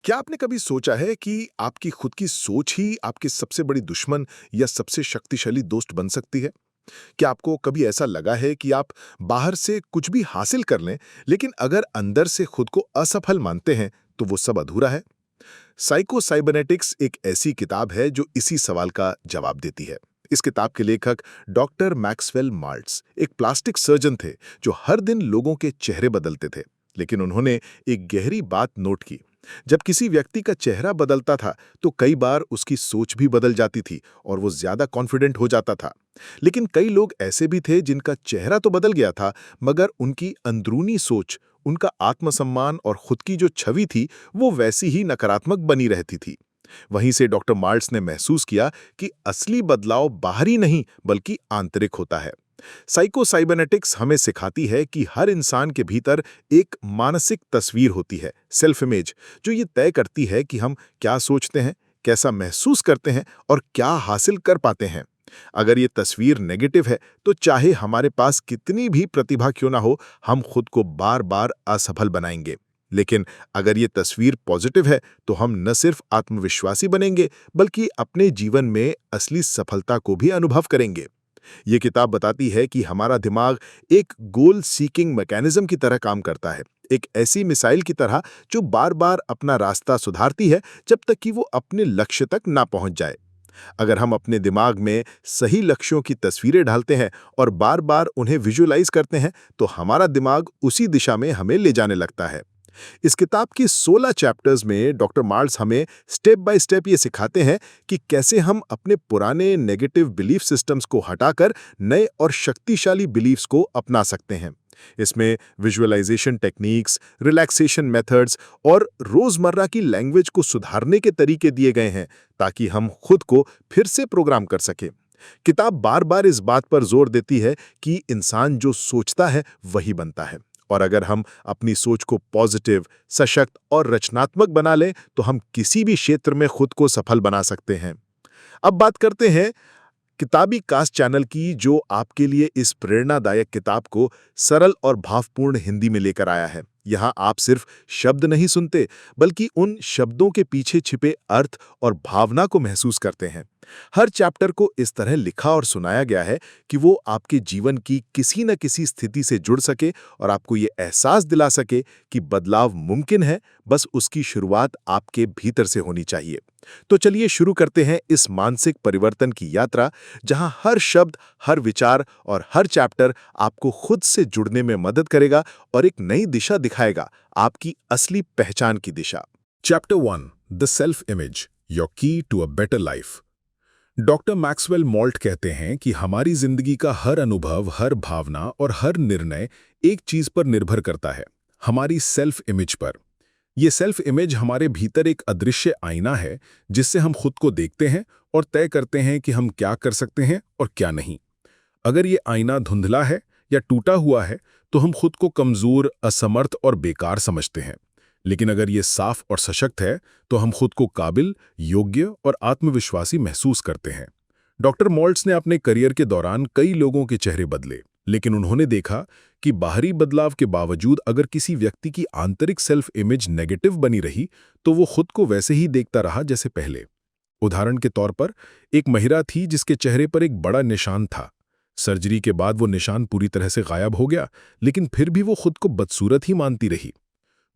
क्या आपने कभी सोचा है कि आपकी खुद की सोच ही आपकी सबसे बड़ी दुश्मन या सबसे शक्तिशाली दोस्त बन सकती है? क्या आपको कभी ऐसा लगा है कि आप बाहर से कुछ भी हासिल कर लें, लेकिन अगर अंदर से खुद को असफल मानते हैं, तो वो सब अधूरा है? साइको साइबरनेटिक्स एक ऐसी किताब है जो इसी सवाल का जवाब देती है। इस किताब के लेखक डॉक्टर मैक्सवेल माल्ट्स एक प्लास्टिक सर्जन थे जो हर दिन लोगों के चेहरे बदलते थे। लेकिन उन्होंने एक गहरी बात नोट की। जब किसी व्यक्ति का चेहरा बदलता था, तो कई बार उसकी सोच भी बदल जाती थी और वो ज्यादा कॉन्फिडेंट हो जाता था। लेकिन कई लोग ऐसे भी थे जिनका चेहरा तो बदल गया था, मगर उनकी अंदरूनी सोच, उनका आत्मसम्मान और खुद की जो छवि थी, वो वैसी ही नकारात्मक बनी रहती थी। वहीं से डॉक्टर मार्ट्स ने महसूस किया कि असली बदलाव बाहरी नहीं बल्कि आंतरिक होता है। साइको साइबरनेटिक्स हमें सिखाती है कि हर इंसान के भीतर एक मानसिक तस्वीर होती है, सेल्फ इमेज, जो ये तय करती है कि हम क्या सोचते हैं, कैसा महसूस करते हैं और क्या हासिल कर पाते हैं। अगर ये तस्वीर नेगेटिव है, तो चाहे हमारे पास कितनी भी प्रतिभा क्यों ना हो, हम खुद को बार बार असफल बनाएंगे। लेकिन अगर ये तस्वीर पॉजिटिव है, तो हम न सिर्फ आत्मविश्वासी बनेंगे, बल्कि अपने जीवन में असली सफलता को भी अनुभव करेंगे। ये किताब बताती है कि हमारा दिमाग एक गोल सीकिंग मैकेनिज्म की तरह काम करता है, एक ऐसी मिसाइल की तरह जो बार बार अपना रास्ता सुधारती है जब तक कि वो अपने लक्ष्य तक ना पहुंच जाए। अगर हम अपने दिमाग में सही लक्ष्यों की तस्वीरें डालते हैं और बार बार उन्हें विजुअलाइज करते हैं, तो हमारा दिमाग उसी दिशा में हमें ले जाने लगता है। इस किताब की 16 चैप्टर्स में डॉक्टर मार्ल्स हमें स्टेप बाय स्टेप ये सिखाते हैं कि कैसे हम अपने पुराने नेगेटिव बिलीफ सिस्टम्स को हटाकर नए और शक्तिशाली बिलीफ्स को अपना सकते हैं। इसमें विजुअलाइजेशन टेक्निक्स, रिलैक्सेशन मेथड्स और रोजमर्रा की लैंग्वेज को सुधारने के तरीके दिए गए हैं, ताकि हम खुद को फिर से प्रोग्राम कर सकें। किताब बार बार इस बात पर जोर देती है कि इंसान जो सोचता है वही बनता है, और अगर हम अपनी सोच को पॉजिटिव, सशक्त और रचनात्मक बना लें, तो हम किसी भी क्षेत्र में खुद को सफल बना सकते हैं। अब बात करते हैं किताबी कास्ट चैनल की, जो आपके लिए इस प्रेरणादायक किताब को सरल और भावपूर्ण हिंदी में लेकर आया है। यहाँ आप सिर्फ शब्द नहीं सुनते, बल्कि उन शब्दों के पीछे छिपे अर्थ और भावना को महसूस करते हैं। हर चैप्टर को इस तरह लिखा और सुनाया गया है कि वो आपके जीवन की किसी न किसी स्थिति से जुड़ सके और आपको ये एहसास दिला सके कि बदलाव मुमकिन है, बस उसकी शुरुआत आपके भीतर से होनी चाहिए। तो चलिए शुरू करते हैं इस मानसिक परिवर्तन की यात्रा, जहां हर शब्द, हर विचार और हर चैप्टर आपको खुद से जुड़ने में मदद करेगा और एक नई दिशा दिखाएगा, आपकी असली पहचान की दिशा। Chapter 1, the self image, your key to a better life. Doctor Maxwell Maltz कहते हैं कि हमारी जिंदगी का हर अनुभव, हर भावना और हर निर्णय एक चीज पर निर्भर करता है, हमारी सेल्फ इमेज पर। ये सेल्फ इमेज हमारे भीतर एक अदृश्य आईना है, जिससे हम खुद को देखते हैं और तय करते हैं कि हम क्या कर सकते हैं और क्या नहीं। अगर ये आईना धुंधला है या टूटा हुआ है, तो हम खुद को कमजोर, असमर्थ और बेकार समझते हैं। लेकिन अगर ये साफ और सशक्त है, तो हम खुद को काबिल, योग्य और आत्मविश्वासी महसूस करते हैं। डॉक्टर मॉल्ट्स ने अपने करियर के दौरान कई लोगों के चेहरे बदले, लेकिन उन्होंने देखा कि बाहरी बदलाव के बावजूद अगर किसी व्यक्ति की आंतरिक सेल्फ इमेज नेगेटिव बनी रही, तो वो खुद को वैसे ही देखता रहा जैसे पहले। उदाहरण के तौर पर, एक महिला थी जिसके चेहरे पर एक बड़ा निशान था। सर्जरी के बाद वो निशान पूरी तरह से गायब हो गया, लेकिन फिर भी वो खुद को बदसूरत ही मानती रही।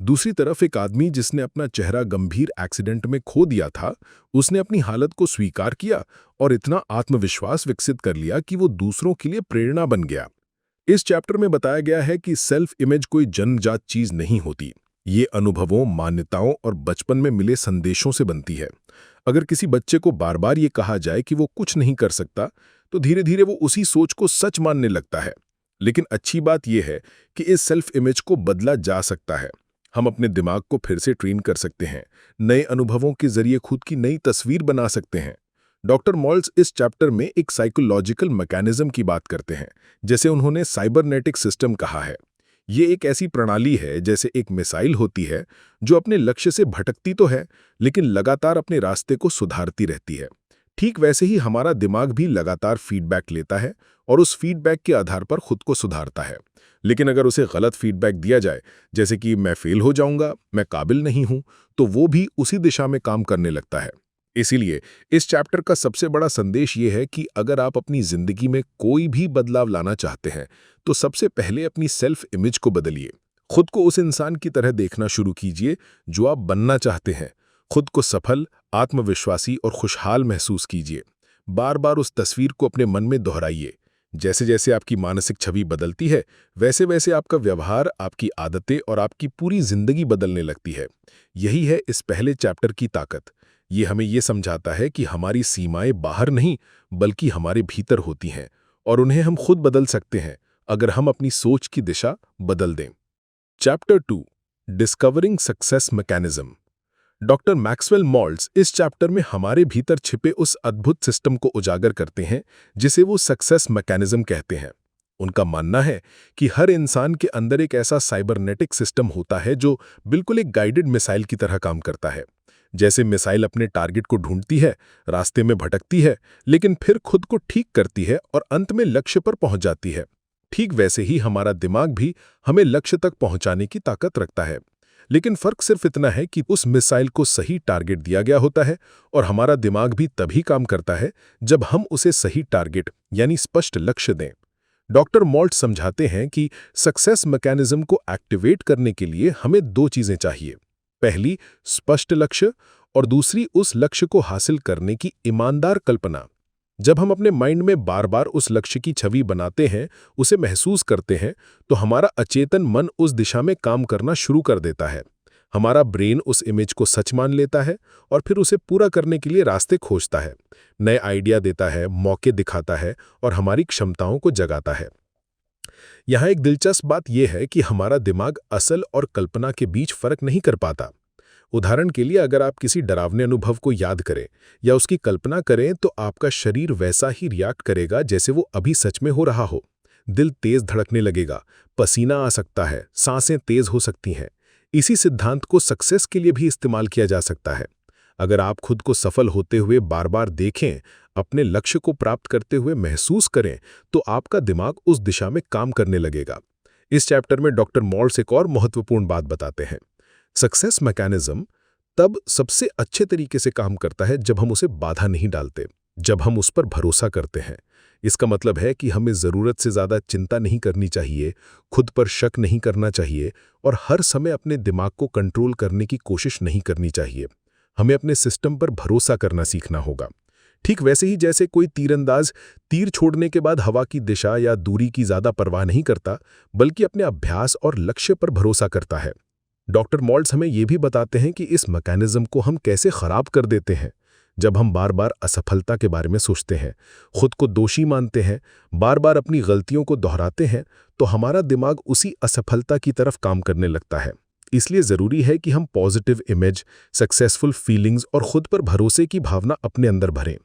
दूसरी तरफ एक आदमी जिसने अपना चेहरा गंभीर एक्सीडेंट में खो दिया था, उसने अपनी हालत को स्वीकार किया और इतना आत्मविश्वास विकसित कर लिया कि वो दूसरों के लिए प्रेरणा बन गया। इस चैप्टर में बताया गया है कि सेल्फ इमेज कोई जन्मजात चीज नहीं होती। ये अनुभवों, मान्यताओं और बचपन में मिले संदेशों से बनती है। अगर किसी बच्चे को बार बार ये कहा जाए कि वो कुछ नहीं कर सकता, तो धीरे धीरे वो उसी सोच को सच मानने लगता है। लेकिन अच्छी बात यह है कि इस सेल्फ इमेज को बदला जा सकता है। हम अपने दिमाग को फिर से ट्रेन कर सकते हैं, नए अनुभवों के जरिए खुद की नई तस्वीर बना सकते हैं। डॉक्टर मॉल्स इस चैप्टर में एक साइकोलॉजिकल मैकेनिज्म की बात करते हैं, जैसे उन्होंने साइबरनेटिक सिस्टम कहा है। ये एक ऐसी प्रणाली है जैसे एक मिसाइल होती है, जो अपने लक्ष्य से भटकती तो है, लेकिन लगातार अपने रास्ते को सुधारती रहती है। ठीक वैसे ही हमारा दिमाग भी लगातार फीडबैक लेता है और उस फीडबैक के आधार पर खुद को सुधारता है। लेकिन अगर उसे गलत फीडबैक दिया जाए, जैसे कि मैं फेल हो जाऊंगा, मैं काबिल नहीं हूं, तो वो भी उसी दिशा में काम करने लगता है। इसीलिए इस चैप्टर का सबसे बड़ा संदेश ये है कि अगर आप अपनी जिंदगी में कोई भी बदलाव लाना चाहते हैं, तो सबसे पहले अपनी सेल्फ इमेज को बदलिए। खुद को उस इंसान की तरह देखना शुरू कीजिए जो आप बनना चाहते हैं। खुद को सफल, आत्मविश्वासी और खुशहाल महसूस कीजिए। बार बार उस तस्वीर को अपने मन में दोहराइए। जैसे जैसे आपकी मानसिक छवि बदलती है, वैसे वैसे आपका व्यवहार, आपकी आदतें और आपकी पूरी जिंदगी बदलने लगती है। यही है इस पहले चैप्टर की ताकत। ये हमें ये समझाता है कि हमारी सीमाएं बाहर नहीं, बल्कि हमारे भीतर होती हैं, और उन्हें हम खुद बदल सकते हैं अगर हम अपनी सोच की दिशा बदल दें। Chapter 2, discovering success mechanism. Doctor Maxwell Maltz इस चैप्टर में हमारे भीतर छिपे उस अद्भुत सिस्टम को उजागर करते हैं जिसे वो सक्सेस मैकेनिज्म कहते हैं। उनका मानना है कि हर इंसान के अंदर एक ऐसा साइबरनेटिक सिस्टम होता है जो बिल्कुल एक गाइडेड मिसाइल की तरह काम करता है। जैसे मिसाइल अपने टारगेट को ढूंढती है, रास्ते में भटकती है, लेकिन फिर खुद को ठीक करती है और अंत में लक्ष्य पर पहुंच जाती है। ठीक वैसे ही हमारा दिमाग भी हमें लक्ष्य तक पहुंचाने की ताकत रखता है। लेकिन फर्क सिर्फ इतना है कि उस मिसाइल को सही टारगेट दिया गया होता है, और हमारा दिमाग भी तभी काम करता है जब हम उसे सही टारगेट यानी स्पष्ट लक्ष्य दें। डॉक्टर मॉल्ट समझाते हैं कि सक्सेस मैकेनिज्म को एक्टिवेट करने के लिए हमें दो चीजें चाहिए। पहली, स्पष्ट लक्ष्य, और दूसरी, उस लक्ष्य को हासिल करने की ईमानदार कल्पना। जब हम अपने माइंड में बार बार उस लक्ष्य की छवि बनाते हैं, उसे महसूस करते हैं, तो हमारा अचेतन मन उस दिशा में काम करना शुरू कर देता है। हमारा ब्रेन उस इमेज को सच मान लेता है और फिर उसे पूरा करने के लिए रास्ते खोजता है, नए आइडिया देता है, मौके दिखाता है और हमारी क्षमताओं को जगाता है। यहाँ एक दिलचस्प बात यह है कि हमारा दिमाग असल और कल्पना के बीच फर्क नहीं कर पाता। उदाहरण के लिए, अगर आप किसी डरावने अनुभव को याद करें या उसकी कल्पना करें, तो आपका शरीर वैसा ही रिएक्ट करेगा जैसे वो अभी सच में हो रहा हो। दिल तेज धड़कने लगेगा, पसीना आ सकता है, सांसें तेज हो सकती हैं। इसी सिद्धांत को सक्सेस के लिए भी इस्तेमाल किया जा सकता है। अगर आप खुद को सफल होते हुए बार बार देखें, अपने लक्ष्य को प्राप्त करते हुए महसूस करें, तो आपका दिमाग उस दिशा में काम करने लगेगा। इस चैप्टर में डॉक्टर मॉल्ट्स एक और महत्वपूर्ण बात बताते हैं। सक्सेस मैकेनिज्म तब सबसे अच्छे तरीके से काम करता है जब हम उसे बाधा नहीं डालते, जब हम उस पर भरोसा करते हैं। इसका मतलब है कि हमें ज़रूरत से ज़्यादा चिंता नहीं करनी चाहिए, खुद पर शक नहीं करना चाहिए और हर समय अपने दिमाग को कंट्रोल करने की कोशिश नहीं करनी चाहिए। हमें अपने सिस्टम पर भरोसा करना सीखना होगा। ठीक वैसे ही जैसे कोई तीरंदाज तीर छोड़ने के बाद हवा की दिशा या दूरी की ज़्यादा परवाह नहीं करता, बल्कि अपने अभ्यास और लक्ष्य पर भरोसा करता है। डॉक्टर मॉल्ट्स हमें यह भी बताते हैं कि इस मैकेनिज्म को हम कैसे खराब कर देते हैं। जब हम बार बार असफलता के बारे में सोचते हैं, खुद को दोषी मानते हैं, बार बार अपनी गलतियों को दोहराते हैं, तो हमारा दिमाग उसी असफलता की तरफ काम करने लगता है। इसलिए ज़रूरी है कि हम पॉजिटिव इमेज, सक्सेसफुल फीलिंग्स और खुद पर भरोसे की भावना अपने अंदर भरें।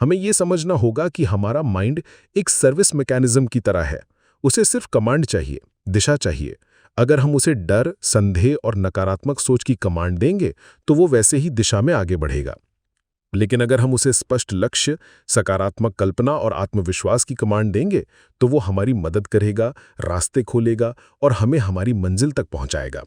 हमें यह समझना होगा कि हमारा माइंड एक सर्विस मैकेनिज्म की तरह है। उसे सिर्फ कमांड चाहिए, दिशा चाहिए। अगर हम उसे डर, संदेह और नकारात्मक सोच की कमांड देंगे, तो वो वैसे ही दिशा में आगे बढ़ेगा। लेकिन अगर हम उसे स्पष्ट लक्ष्य, सकारात्मक कल्पना और आत्मविश्वास की कमांड देंगे, तो वो हमारी मदद करेगा, रास्ते खोलेगा और हमें हमारी मंजिल तक पहुंचाएगा।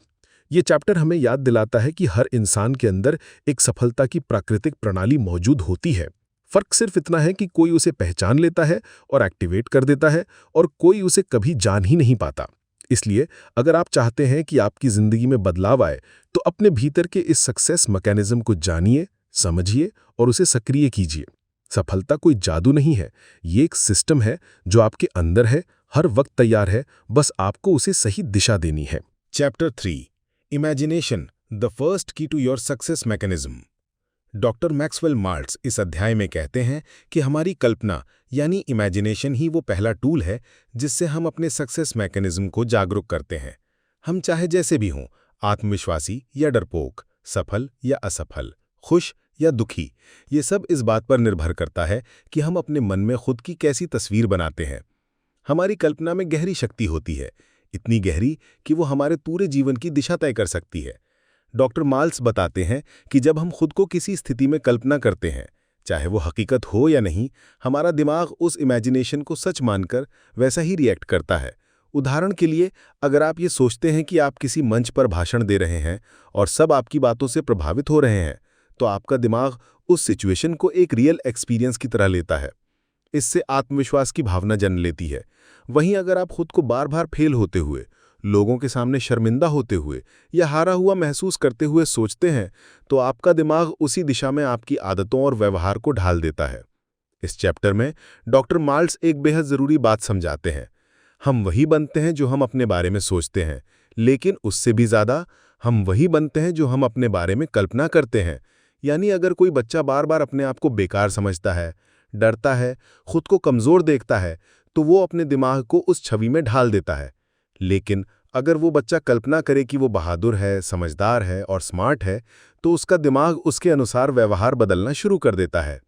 ये चैप्टर हमें याद दिलाता है कि हर इंसान के अंदर एक सफलता की प्राकृतिक प्रणाली मौजूद होती है। फर्क सिर्फ इतना है कि कोई उसे पहचान लेता है और एक्टिवेट कर देता है, और कोई उसे कभी जान ही नहीं पाता। इसलिए अगर आप चाहते हैं कि आपकी जिंदगी में बदलाव आए, तो अपने भीतर के इस सक्सेस मैकेनिज्म को जानिए, समझिए और उसे सक्रिय कीजिए। सफलता कोई जादू नहीं है, ये एक सिस्टम है जो आपके अंदर है, हर वक्त तैयार है, बस आपको उसे सही दिशा देनी है। Chapter 3, imagination, the first key to your success mechanism. Doctor Maxwell Maltz इस अध्याय में कहते हैं कि हमारी कल्पना यानी इमेजिनेशन ही वो पहला टूल है जिससे हम अपने सक्सेस मैकेनिज्म को जागरूक करते हैं। हम चाहे जैसे भी हों, आत्मविश्वासी या डरपोक, सफल या असफल, खुश या दुखी, ये सब इस बात पर निर्भर करता है कि हम अपने मन में खुद की कैसी तस्वीर बनाते हैं। हमारी कल्पना में गहरी शक्ति होती है, इतनी गहरी कि वो हमारे पूरे जीवन की दिशा तय कर सकती है। डॉक्टर मॉल्ट्स बताते हैं कि जब हम खुद को किसी स्थिति में कल्पना करते हैं, चाहे वो हकीकत हो या नहीं, हमारा दिमाग उस इमेजिनेशन को सच मानकर वैसा ही रिएक्ट करता है। उदाहरण के लिए, अगर आप ये सोचते हैं कि आप किसी मंच पर भाषण दे रहे हैं और सब आपकी बातों से प्रभावित हो रहे हैं, तो आपका दिमाग उस सिचुएशन को एक रियल एक्सपीरियंस की तरह लेता है। इससे आत्मविश्वास की भावना जन्म लेती है। वहीं अगर आप खुद को बार बार फेल होते हुए, लोगों के सामने शर्मिंदा होते हुए या हारा हुआ महसूस करते हुए सोचते हैं, तो आपका दिमाग उसी दिशा में आपकी आदतों और व्यवहार को ढाल देता है। इस चैप्टर में डॉक्टर माल्ट्स एक बेहद ज़रूरी बात समझाते हैं। हम वही बनते हैं जो हम अपने बारे में सोचते हैं, लेकिन उससे भी ज़्यादा हम वही बनते हैं जो हम अपने बारे में कल्पना करते हैं। यानी अगर कोई बच्चा बार बार अपने आप को बेकार समझता है, डरता है, खुद को कमज़ोर देखता है, तो वो अपने दिमाग को उस छवि में ढाल देता है। लेकिन अगर वो बच्चा कल्पना करे कि वो बहादुर है, समझदार है और स्मार्ट है, तो उसका दिमाग उसके अनुसार व्यवहार बदलना शुरू कर देता है।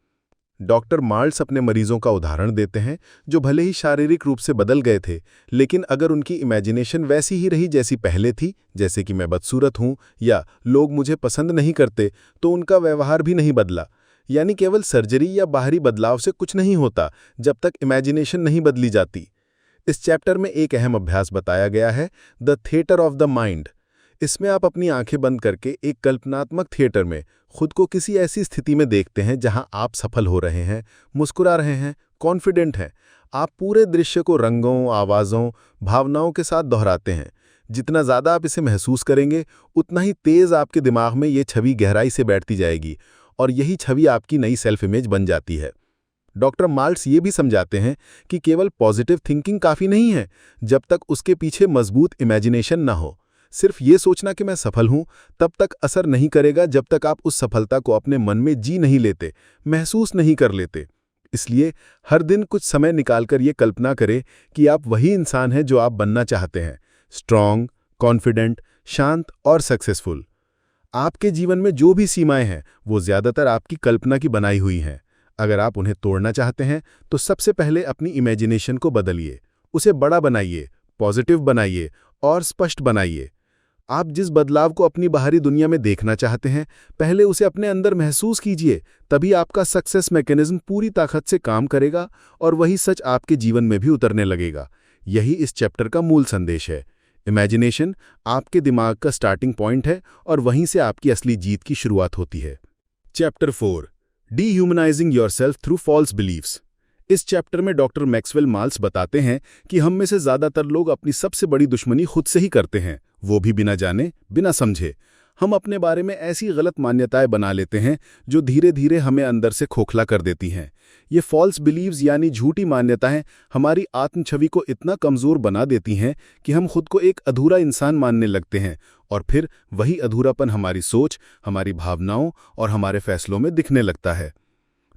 डॉक्टर माल्ट्स अपने मरीजों का उदाहरण देते हैं जो भले ही शारीरिक रूप से बदल गए थे, लेकिन अगर उनकी इमेजिनेशन वैसी ही रही जैसी पहले थी, जैसे कि मैं बदसूरत हूं या लोग मुझे पसंद नहीं करते, तो उनका व्यवहार भी नहीं बदला। यानी केवल सर्जरी या बाहरी बदलाव से कुछ नहीं होता जब तक इमेजिनेशन नहीं बदली जाती। इस चैप्टर में एक अहम अभ्यास बताया गया है, the theatre of the mind. इसमें आप अपनी आंखें बंद करके एक कल्पनात्मक थिएटर में खुद को किसी ऐसी स्थिति में देखते हैं जहां आप सफल हो रहे हैं, मुस्कुरा रहे हैं, कॉन्फिडेंट हैं। आप पूरे दृश्य को रंगों, आवाज़ों, भावनाओं के साथ दोहराते हैं। जितना ज़्यादा आप इसे महसूस करेंगे, उतना ही तेज़ आपके दिमाग में ये छवि गहराई से बैठती जाएगी और यही छवि आपकी नई सेल्फ इमेज बन जाती है। डॉक्टर माल्ट्स ये भी समझाते हैं कि केवल पॉजिटिव थिंकिंग काफ़ी नहीं है जब तक उसके पीछे मजबूत इमेजिनेशन ना हो। सिर्फ ये सोचना कि मैं सफल हूं तब तक असर नहीं करेगा जब तक आप उस सफलता को अपने मन में जी नहीं लेते, महसूस नहीं कर लेते। इसलिए हर दिन कुछ समय निकालकर ये कल्पना करें कि आप वही इंसान हैं जो आप बनना चाहते हैं, स्ट्रांग, कॉन्फिडेंट, शांत और सक्सेसफुल। आपके जीवन में जो भी सीमाएं हैं वो ज़्यादातर आपकी कल्पना की बनाई हुई हैं। अगर आप उन्हें तोड़ना चाहते हैं तो सबसे पहले अपनी इमेजिनेशन को बदलिए, उसे बड़ा बनाइए, पॉजिटिव बनाइए और स्पष्ट बनाइए। आप जिस बदलाव को अपनी बाहरी दुनिया में देखना चाहते हैं, पहले उसे अपने अंदर महसूस कीजिए, तभी आपका सक्सेस मैकेनिज्म पूरी ताकत से काम करेगा और वही सच आपके जीवन में भी उतरने लगेगा। यही इस चैप्टर का मूल संदेश है। इमेजिनेशन आपके दिमाग का स्टार्टिंग पॉइंट है और वहीं से आपकी असली जीत की शुरुआत होती है। Chapter 4, dehumanising yourself through false beliefs. इस चैप्टर में डॉक्टर मैक्सवेल माल्ट्स बताते हैं कि हम में से ज़्यादातर लोग अपनी सबसे बड़ी दुश्मनी खुद से ही करते हैं, वो भी बिना जाने, बिना समझे। हम अपने बारे में ऐसी गलत मान्यताएं बना लेते हैं जो धीरे धीरे हमें अंदर से खोखला कर देती हैं। ये फॉल्स बिलीव्स यानी झूठी मान्यताएं हमारी आत्म छवि को इतना कमज़ोर बना देती हैं कि हम खुद को एक अधूरा इंसान मानने लगते हैं और फिर वही अधूरापन हमारी सोच, हमारी भावनाओं और हमारे फैसलों में दिखने लगता है।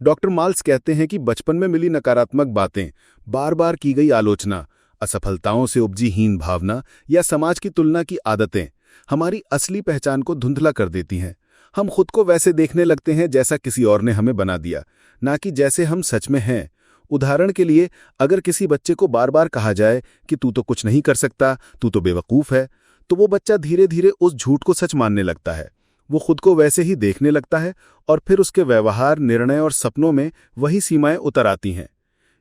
डॉक्टर माल्ट्स कहते हैं कि बचपन में मिली नकारात्मक बातें, बार बार की गई आलोचना, असफलताओं से उपजी हीन भावना या समाज की तुलना की आदतें हमारी असली पहचान को धुंधला कर देती हैं। हम खुद को वैसे देखने लगते हैं जैसा किसी और ने हमें बना दिया, ना कि जैसे हम सच में हैं। उदाहरण के लिए, अगर किसी बच्चे को बार बार कहा जाए कि तू तो कुछ नहीं कर सकता, तू तो बेवकूफ़ है, तो वो बच्चा धीरे धीरे उस झूठ को सच मानने लगता है। वो खुद को वैसे ही देखने लगता है और फिर उसके व्यवहार, निर्णय और सपनों में वही सीमाएं उतर आती हैं।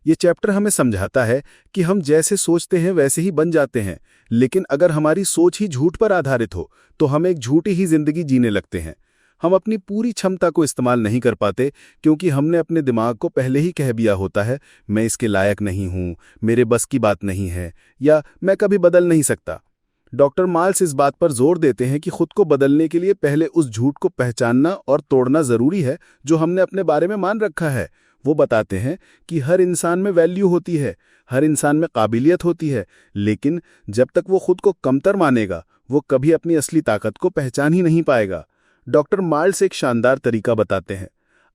ये चैप्टर हमें समझाता है कि हम जैसे सोचते हैं वैसे ही बन जाते हैं, लेकिन अगर हमारी सोच ही झूठ पर आधारित हो तो हम एक झूठी ही जिंदगी जीने लगते हैं। हम अपनी पूरी क्षमता को इस्तेमाल नहीं कर पाते क्योंकि हमने अपने दिमाग को पहले ही कह दिया होता है, मैं इसके लायक नहीं हूँ, मेरे बस की बात नहीं है, या मैं कभी बदल नहीं सकता। डॉक्टर माल्ट्स इस बात पर जोर देते हैं कि खुद को बदलने के लिए पहले उस झूठ को पहचानना और तोड़ना जरूरी है जो हमने अपने बारे में मान रखा है। वो बताते हैं कि हर इंसान में वैल्यू होती है, हर इंसान में काबिलियत होती है, लेकिन जब तक वो खुद को कमतर मानेगा, वो कभी अपनी असली ताकत को पहचान ही नहीं पाएगा। डॉक्टर माल्ट्स एक शानदार तरीका बताते हैं।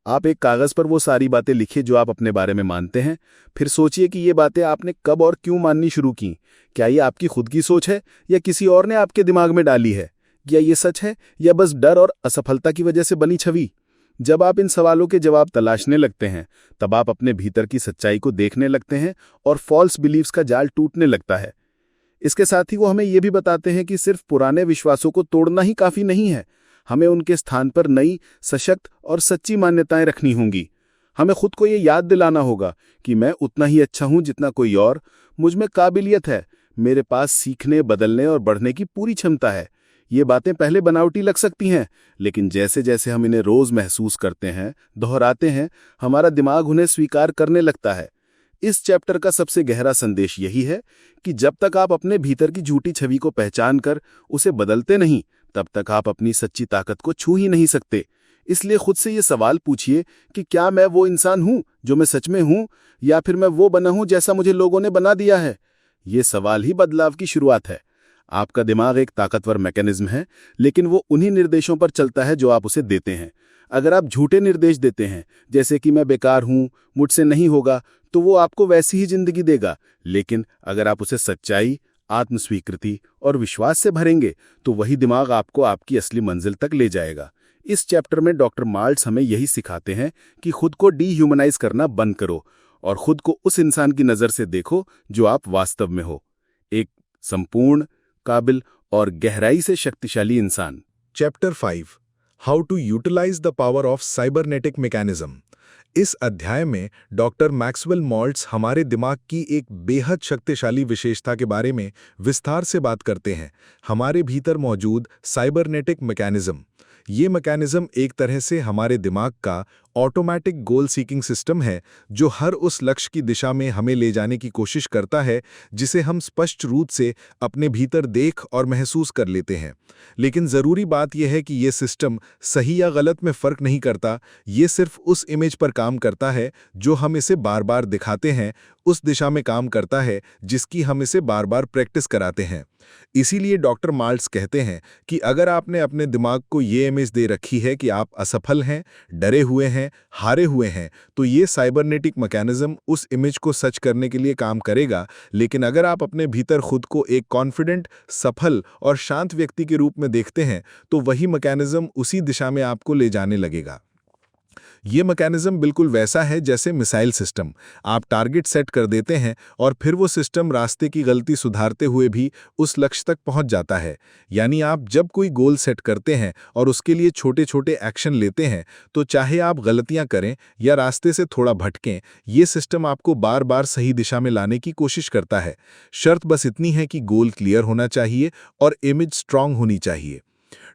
आप एक कागज़ पर वो सारी बातें लिखिए जो आप अपने बारे में मानते हैं, फिर सोचिए कि ये बातें आपने कब और क्यों माननी शुरू की। क्या ये आपकी खुद की सोच है या किसी और ने आपके दिमाग में डाली है? क्या ये सच है या बस डर और असफलता की वजह से बनी छवि? जब आप इन सवालों के जवाब तलाशने लगते हैं, तब आप अपने भीतर की सच्चाई को देखने लगते हैं और फॉल्स बिलीव्स का जाल टूटने लगता है। इसके साथ ही वो हमें ये भी बताते हैं कि सिर्फ पुराने विश्वासों को तोड़ना ही काफ़ी नहीं है, हमें उनके स्थान पर नई, सशक्त और सच्ची मान्यताएं रखनी होंगी। हमें खुद को ये याद दिलाना होगा कि मैं उतना ही अच्छा हूं जितना कोई और, मुझ में काबिलियत है, मेरे पास सीखने, बदलने और बढ़ने की पूरी क्षमता है। ये बातें पहले बनावटी लग सकती हैं, लेकिन जैसे जैसे हम इन्हें रोज महसूस करते हैं, दोहराते हैं, हमारा दिमाग उन्हें स्वीकार करने लगता है। इस चैप्टर का सबसे गहरा संदेश यही है कि जब तक आप अपने भीतर की झूठी छवि को पहचान कर उसे बदलते नहीं, तब तक आप अपनी सच्ची ताकत को छू ही नहीं सकते। इसलिए खुद से ये सवाल पूछिए कि क्या मैं वो इंसान हूं जो मैं सच में हूं, या फिर मैं वो बना हूं जैसा मुझे लोगों ने बना दिया है। ये सवाल ही बदलाव की शुरुआत है। आपका दिमाग एक ताकतवर मैकेनिज्म है, लेकिन वो उन्हीं निर्देशों पर चलता है जो आप उसे देते हैं। अगर आप झूठे निर्देश देते हैं, जैसे कि मैं बेकार हूं, मुझसे नहीं होगा, तो वो आपको वैसी ही जिंदगी देगा। लेकिन अगर आप उसे सच्चाई, आत्मस्वीकृति और विश्वास से भरेंगे, तो वही दिमाग आपको आपकी असली मंजिल तक ले जाएगा। इस चैप्टर में डॉक्टर माल्ट्स हमें यही सिखाते हैं कि खुद को डीह्यूमनाइज करना बंद करो और खुद को उस इंसान की नज़र से देखो जो आप वास्तव में हो, एक संपूर्ण, काबिल और गहराई से शक्तिशाली इंसान। Chapter 5 how to utilise the power of cybernetic mechanism. इस अध्याय में डॉक्टर मैक्सवेल मॉल्ट्स हमारे दिमाग की एक बेहद शक्तिशाली विशेषता के बारे में विस्तार से बात करते हैं, हमारे भीतर मौजूद साइबरनेटिक मैकेनिज्म। ये मैकेनिज्म एक तरह से हमारे दिमाग का ऑटोमेटिक गोल सीकिंग सिस्टम है, जो हर उस लक्ष्य की दिशा में हमें ले जाने की कोशिश करता है जिसे हम स्पष्ट रूप से अपने भीतर देख और महसूस कर लेते हैं। लेकिन ज़रूरी बात यह है कि ये सिस्टम सही या गलत में फ़र्क नहीं करता, ये सिर्फ उस इमेज पर काम करता है जो हम इसे बार बार दिखाते हैं, उस दिशा में काम करता है जिसकी हम इसे बार बार प्रैक्टिस कराते हैं। इसीलिए डॉक्टर माल्ट्स कहते हैं कि अगर आपने अपने दिमाग को ये इमेज दे रखी है कि आप असफल हैं, डरे हुए हैं, हारे हुए हैं, तो ये साइबरनेटिक मैकेनिज्म उस इमेज को सच करने के लिए काम करेगा। लेकिन अगर आप अपने भीतर खुद को एक कॉन्फिडेंट, सफल और शांत व्यक्ति के रूप में देखते हैं, तो वही मैकेनिज्म उसी दिशा में आपको ले जाने लगेगा। ये मैकेनिज्म बिल्कुल वैसा है जैसे मिसाइल सिस्टम। आप टारगेट सेट कर देते हैं और फिर वो सिस्टम रास्ते की गलती सुधारते हुए भी उस लक्ष्य तक पहुंच जाता है। यानी आप जब कोई गोल सेट करते हैं और उसके लिए छोटे छोटे एक्शन लेते हैं, तो चाहे आप गलतियां करें या रास्ते से थोड़ा भटकें, ये सिस्टम आपको बार बार सही दिशा में लाने की कोशिश करता है। शर्त बस इतनी है कि गोल क्लियर होना चाहिए और इमेज स्ट्रांग होनी चाहिए।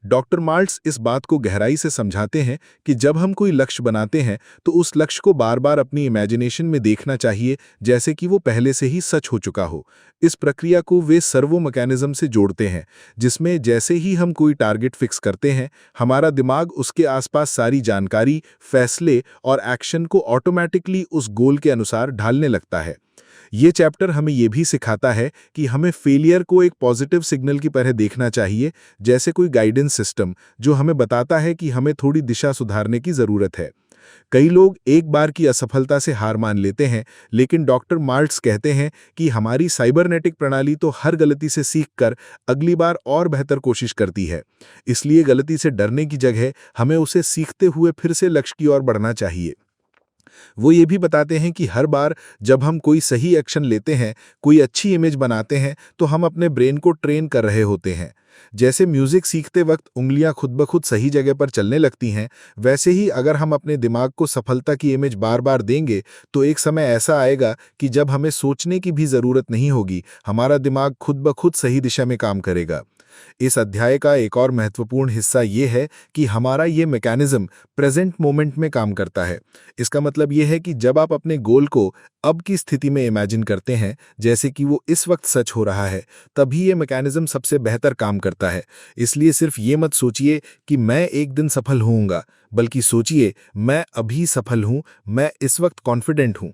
डॉक्टर माल्ट्स इस बात को गहराई से समझाते हैं कि जब हम कोई लक्ष्य बनाते हैं, तो उस लक्ष्य को बार बार अपनी इमेजिनेशन में देखना चाहिए जैसे कि वो पहले से ही सच हो चुका हो। इस प्रक्रिया को वे सर्वो मैकेनिज्म से जोड़ते हैं, जिसमें जैसे ही हम कोई टारगेट फिक्स करते हैं, हमारा दिमाग उसके आसपास सारी जानकारी, फैसले और एक्शन को ऑटोमेटिकली उस गोल के अनुसार ढालने लगता है। ये चैप्टर हमें ये भी सिखाता है कि हमें फेलियर को एक पॉजिटिव सिग्नल की तरह देखना चाहिए, जैसे कोई गाइडेंस सिस्टम जो हमें बताता है कि हमें थोड़ी दिशा सुधारने की ज़रूरत है। कई लोग एक बार की असफलता से हार मान लेते हैं, लेकिन डॉक्टर माल्ट्स कहते हैं कि हमारी साइबरनेटिक प्रणाली तो हर गलती से सीखकर अगली बार और बेहतर कोशिश करती है। इसलिए गलती से डरने की जगह हमें उसे सीखते हुए फिर से लक्ष्य की ओर बढ़ना चाहिए। वो ये भी बताते हैं कि हर बार जब हम कोई सही एक्शन लेते हैं, कोई अच्छी इमेज बनाते हैं, तो हम अपने ब्रेन को ट्रेन कर रहे होते हैं। जैसे म्यूजिक सीखते वक्त उंगलियां खुद ब खुद सही जगह पर चलने लगती हैं, वैसे ही अगर हम अपने दिमाग को सफलता की इमेज बार बार देंगे, तो एक समय ऐसा आएगा कि जब हमें सोचने की भी ज़रूरत नहीं होगी, हमारा दिमाग खुद ब खुद सही दिशा में काम करेगा। इस अध्याय का एक और महत्वपूर्ण हिस्सा ये है कि हमारा ये मैकेनिज्म प्रेजेंट मोमेंट में काम करता है। इसका मतलब ये है कि जब आप अपने गोल को अब की स्थिति में इमेजिन करते हैं, जैसे कि वो इस वक्त सच हो रहा है, तभी ये मैकेनिज्म सबसे बेहतर काम करता है। इसलिए सिर्फ ये मत सोचिए कि मैं एक दिन सफल होऊंगा, बल्कि सोचिए मैं अभी सफल हूं, मैं इस वक्त कॉन्फिडेंट हूं।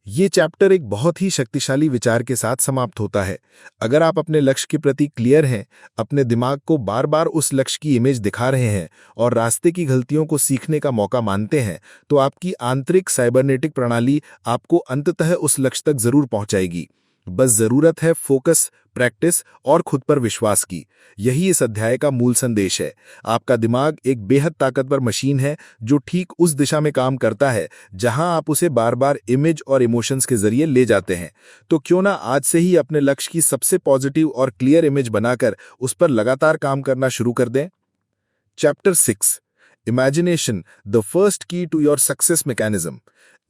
ये चैप्टर एक बहुत ही शक्तिशाली विचार के साथ समाप्त होता है। अगर आप अपने लक्ष्य के प्रति क्लियर हैं, अपने दिमाग को बार बार उस लक्ष्य की इमेज दिखा रहे हैं और रास्ते की गलतियों को सीखने का मौका मानते हैं, तो आपकी आंतरिक साइबरनेटिक प्रणाली आपको अंततः उस लक्ष्य तक जरूर पहुंचाएगी। बस जरूरत है फोकस, प्रैक्टिस और खुद पर विश्वास की। यही इस अध्याय का मूल संदेश है। आपका दिमाग एक बेहद ताकतवर मशीन है जो ठीक उस दिशा में काम करता है जहां आप उसे बार बार इमेज और इमोशंस के जरिए ले जाते हैं। तो क्यों ना आज से ही अपने लक्ष्य की सबसे पॉजिटिव और क्लियर इमेज बनाकर उस पर लगातार काम करना शुरू कर दें। Chapter 6 imagination the first key to your success mechanism.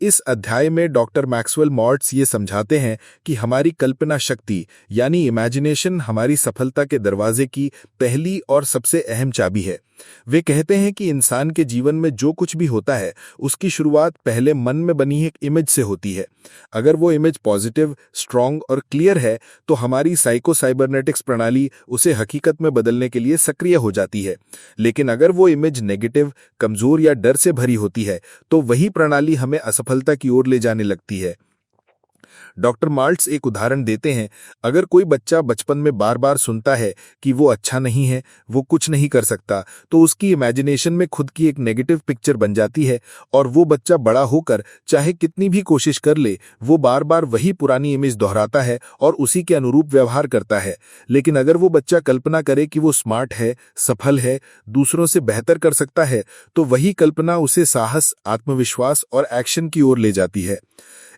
इस अध्याय में डॉक्टर मैक्सवेल मॉर्ट्स ये समझाते हैं कि हमारी कल्पना शक्ति यानी इमेजिनेशन हमारी सफलता के दरवाजे की पहली और सबसे अहम चाबी है। वे कहते हैं कि इंसान के जीवन में जो कुछ भी होता है उसकी शुरुआत पहले मन में बनी एक इमेज से होती है। अगर वो इमेज पॉजिटिव, स्ट्रांग और क्लियर है तो हमारी साइकोसाइबरनेटिक्स प्रणाली उसे हकीकत में बदलने के लिए सक्रिय हो जाती है। लेकिन अगर वो इमेज नेगेटिव, कमजोर या डर से भरी होती है तो वही प्रणाली हमें असफलता की ओर ले जाने लगती है। डॉक्टर माल्ट्स एक उदाहरण देते हैं। अगर कोई बच्चा बचपन में बार बार सुनता है कि वो अच्छा नहीं है, वो कुछ नहीं कर सकता, तो उसकी इमेजिनेशन में खुद की एक नेगेटिव पिक्चर बन जाती है और वो बच्चा बड़ा होकर चाहे कितनी भी कोशिश कर ले, वो बार बार वही पुरानी इमेज दोहराता है और उसी के अनुरूप व्यवहार करता है। लेकिन अगर वो बच्चा कल्पना करे कि वो स्मार्ट है, सफल है, दूसरों से बेहतर कर सकता है, तो वही कल्पना उसे साहस, आत्मविश्वास और एक्शन की ओर ले जाती है।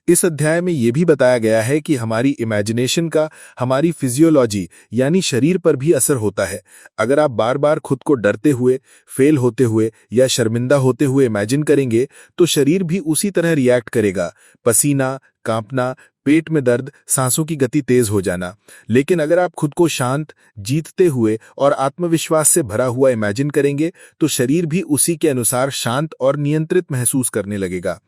इस अध्याय में यह भी बताया गया है कि हमारी इमेजिनेशन का हमारी फिजियोलॉजी यानी शरीर पर भी असर होता है। अगर आप बार बार खुद को डरते हुए, फेल होते हुए या शर्मिंदा होते हुए इमेजिन करेंगे तो शरीर भी उसी तरह रिएक्ट करेगा। पसीना, कांपना, पेट में दर्द, सांसों की गति तेज हो जाना। लेकिन अगर आप खुद को शांत, जीतते हुए और आत्मविश्वास से भरा हुआ इमेजिन करेंगे तो शरीर भी उसी के अनुसार शांत और नियंत्रित महसूस करने लगेगा।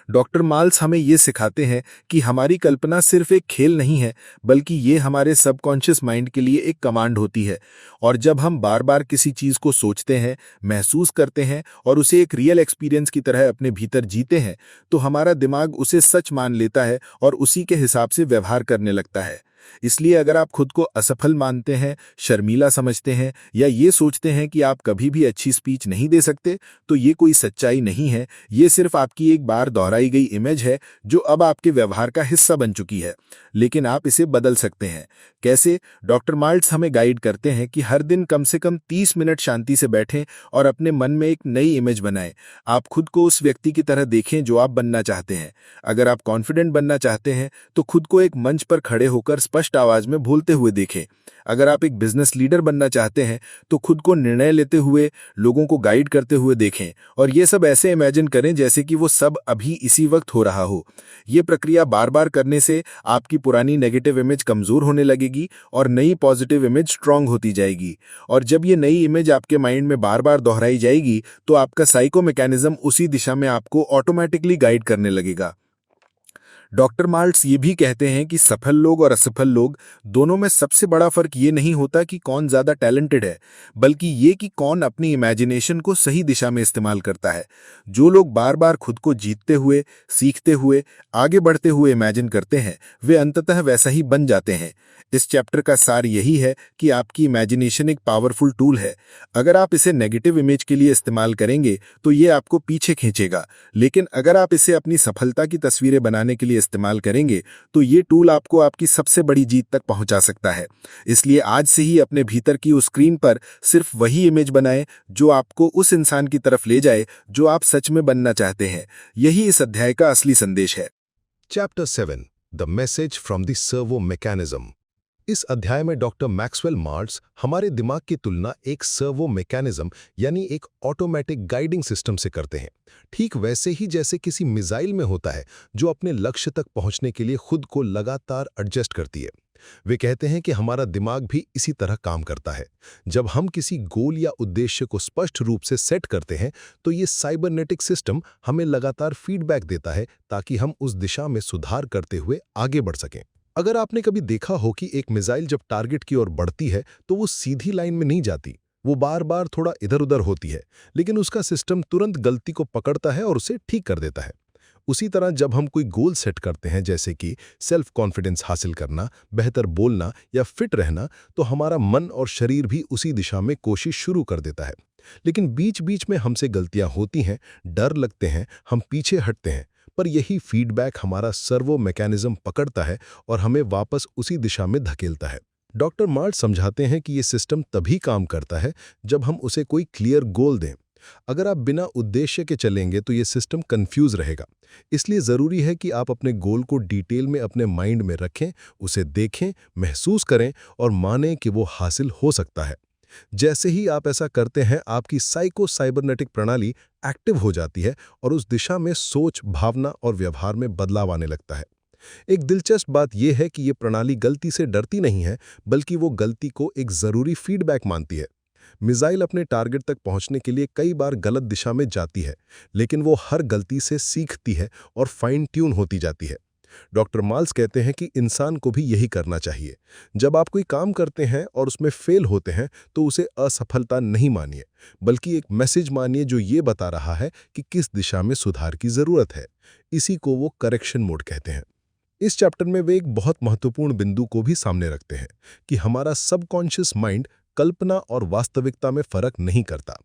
डॉक्टर माल्स हमें ये सिखाते हैं कि हमारी कल्पना सिर्फ एक खेल नहीं है, बल्कि ये हमारे सबकॉन्शियस माइंड के लिए एक कमांड होती है। और जब हम बार बार किसी चीज को सोचते हैं, महसूस करते हैं और उसे एक रियल एक्सपीरियंस की तरह अपने भीतर जीते हैं, तो हमारा दिमाग उसे सच मान लेता है और उसी के हिसाब से व्यवहार करने लगता है। इसलिए अगर आप खुद को असफल मानते हैं, शर्मीला समझते हैं या ये सोचते हैं कि आप कभी भी अच्छी स्पीच नहीं दे सकते, तो ये कोई सच्चाई नहीं है। ये सिर्फ आपकी एक बार दोहराई गई इमेज है जो अब आपके व्यवहार का हिस्सा बन चुकी है। लेकिन आप इसे बदल सकते हैं। कैसे? डॉक्टर माल्ट्स हमें गाइड करते हैं कि हर दिन कम से कम 30 मिनट शांति से बैठें और अपने मन में एक नई इमेज बनाएं। आप खुद को उस व्यक्ति की तरह देखें जो आप बनना चाहते हैं। अगर आप कॉन्फिडेंट बनना चाहते हैं तो खुद को एक मंच पर खड़े होकर स्पष्ट आवाज में बोलते हुए देखें। अगर आप एक बिजनेस लीडर बनना चाहते हैं तो खुद को निर्णय लेते हुए, लोगों को गाइड करते हुए देखें और ये सब ऐसे इमेजिन करें जैसे कि वो सब अभी इसी वक्त हो रहा हो। ये प्रक्रिया बार बार करने से आपकी पुरानी नेगेटिव इमेज कमजोर होने लगेगी और नई पॉजिटिव इमेज स्ट्रांग होती जाएगी। और जब ये नई इमेज आपके माइंड में बार बार दोहराई जाएगी तो आपका साइको मैकेनिज्म उसी दिशा में आपको ऑटोमेटिकली गाइड करने लगेगा। डॉक्टर माल्ट्स ये भी कहते हैं कि सफल लोग और असफल लोग दोनों में सबसे बड़ा फर्क ये नहीं होता कि कौन ज्यादा टैलेंटेड है, बल्कि ये कि कौन अपनी इमेजिनेशन को सही दिशा में इस्तेमाल करता है। जो लोग बार बार खुद को जीतते हुए, सीखते हुए, आगे बढ़ते हुए इमेजिन करते हैं, वे अंततः वैसा ही बन जाते हैं। इस चैप्टर का सार यही है कि आपकी इमेजिनेशन एक पावरफुल टूल है। अगर आप इसे नेगेटिव इमेज के लिए इस्तेमाल करेंगे तो ये आपको पीछे खींचेगा, लेकिन अगर आप इसे अपनी सफलता की तस्वीरें बनाने के लिए इस्तेमाल करेंगे तो ये टूल आपको आपकी सबसे बड़ी जीत तक पहुंचा सकता है। इसलिए आज से ही अपने भीतर की उस स्क्रीन पर सिर्फ वही इमेज बनाएं जो आपको उस इंसान की तरफ ले जाए जो आप सच में बनना चाहते हैं। यही इस अध्याय का असली संदेश है। Chapter 7 the message from the servo mechanism. इस अध्याय में डॉक्टर मैक्सवेल माल्ट्स हमारे दिमाग की तुलना एक सर्वो मैकेनिज्म यानी एक ऑटोमेटिक गाइडिंग सिस्टम से करते हैं। ठीक वैसे ही जैसे किसी मिसाइल में होता है जो अपने लक्ष्य तक पहुंचने के लिए खुद को लगातार एडजस्ट करती है। वे कहते हैं कि हमारा दिमाग भी इसी तरह काम करता है। जब हम किसी गोल या उद्देश्य को स्पष्ट रूप से सेट करते हैं तो ये साइबरनेटिक सिस्टम हमें लगातार फीडबैक देता है ताकि हम उस दिशा में सुधार करते हुए आगे बढ़ सकें। अगर आपने कभी देखा हो कि एक मिसाइल जब टारगेट की ओर बढ़ती है तो वो सीधी लाइन में नहीं जाती, वो बार बार थोड़ा इधर उधर होती है, लेकिन उसका सिस्टम तुरंत गलती को पकड़ता है और उसे ठीक कर देता है। उसी तरह जब हम कोई गोल सेट करते हैं, जैसे कि सेल्फ कॉन्फिडेंस हासिल करना, बेहतर बोलना या फिट रहना, तो हमारा मन और शरीर भी उसी दिशा में कोशिश शुरू कर देता है। लेकिन बीच बीच में हमसे गलतियां होती हैं, डर लगते हैं, हम पीछे हटते हैं, पर यही फीडबैक हमारा सर्वो मैकेनिज्म पकड़ता है और हमें वापस उसी दिशा में धकेलता है। डॉक्टर माल्ट्स समझाते हैं कि ये सिस्टम तभी काम करता है जब हम उसे कोई क्लियर गोल दें। अगर आप बिना उद्देश्य के चलेंगे तो ये सिस्टम कंफ्यूज रहेगा। इसलिए ज़रूरी है कि आप अपने गोल को डिटेल में अपने माइंड में रखें, उसे देखें, महसूस करें और मानें कि वो हासिल हो सकता है। जैसे ही आप ऐसा करते हैं, आपकी साइको साइबरनेटिक प्रणाली एक्टिव हो जाती है और उस दिशा में सोच, भावना और व्यवहार में बदलाव आने लगता है। एक दिलचस्प बात यह है कि ये प्रणाली गलती से डरती नहीं है, बल्कि वो गलती को एक ज़रूरी फीडबैक मानती है। मिसाइल अपने टारगेट तक पहुंचने के लिए कई बार गलत दिशा में जाती है, लेकिन वो हर गलती से सीखती है और फाइन ट्यून होती जाती है। डॉक्टर माल्स कहते हैं कि इंसान को भी यही करना चाहिए। जब आप कोई काम करते हैं और उसमें फेल होते हैं, तो उसे असफलता नहीं मानिए, बल्कि एक मैसेज मानिए जो ये बता रहा है कि किस दिशा में सुधार की ज़रूरत है। इसी को वो करेक्शन मोड कहते हैं। इस चैप्टर में वे एक बहुत महत्वपूर्ण बिंदु को भी सामने रखते हैं कि हमारा सबकॉन्शियस माइंड कल्पना और वास्तविकता में फर्क नहीं करता।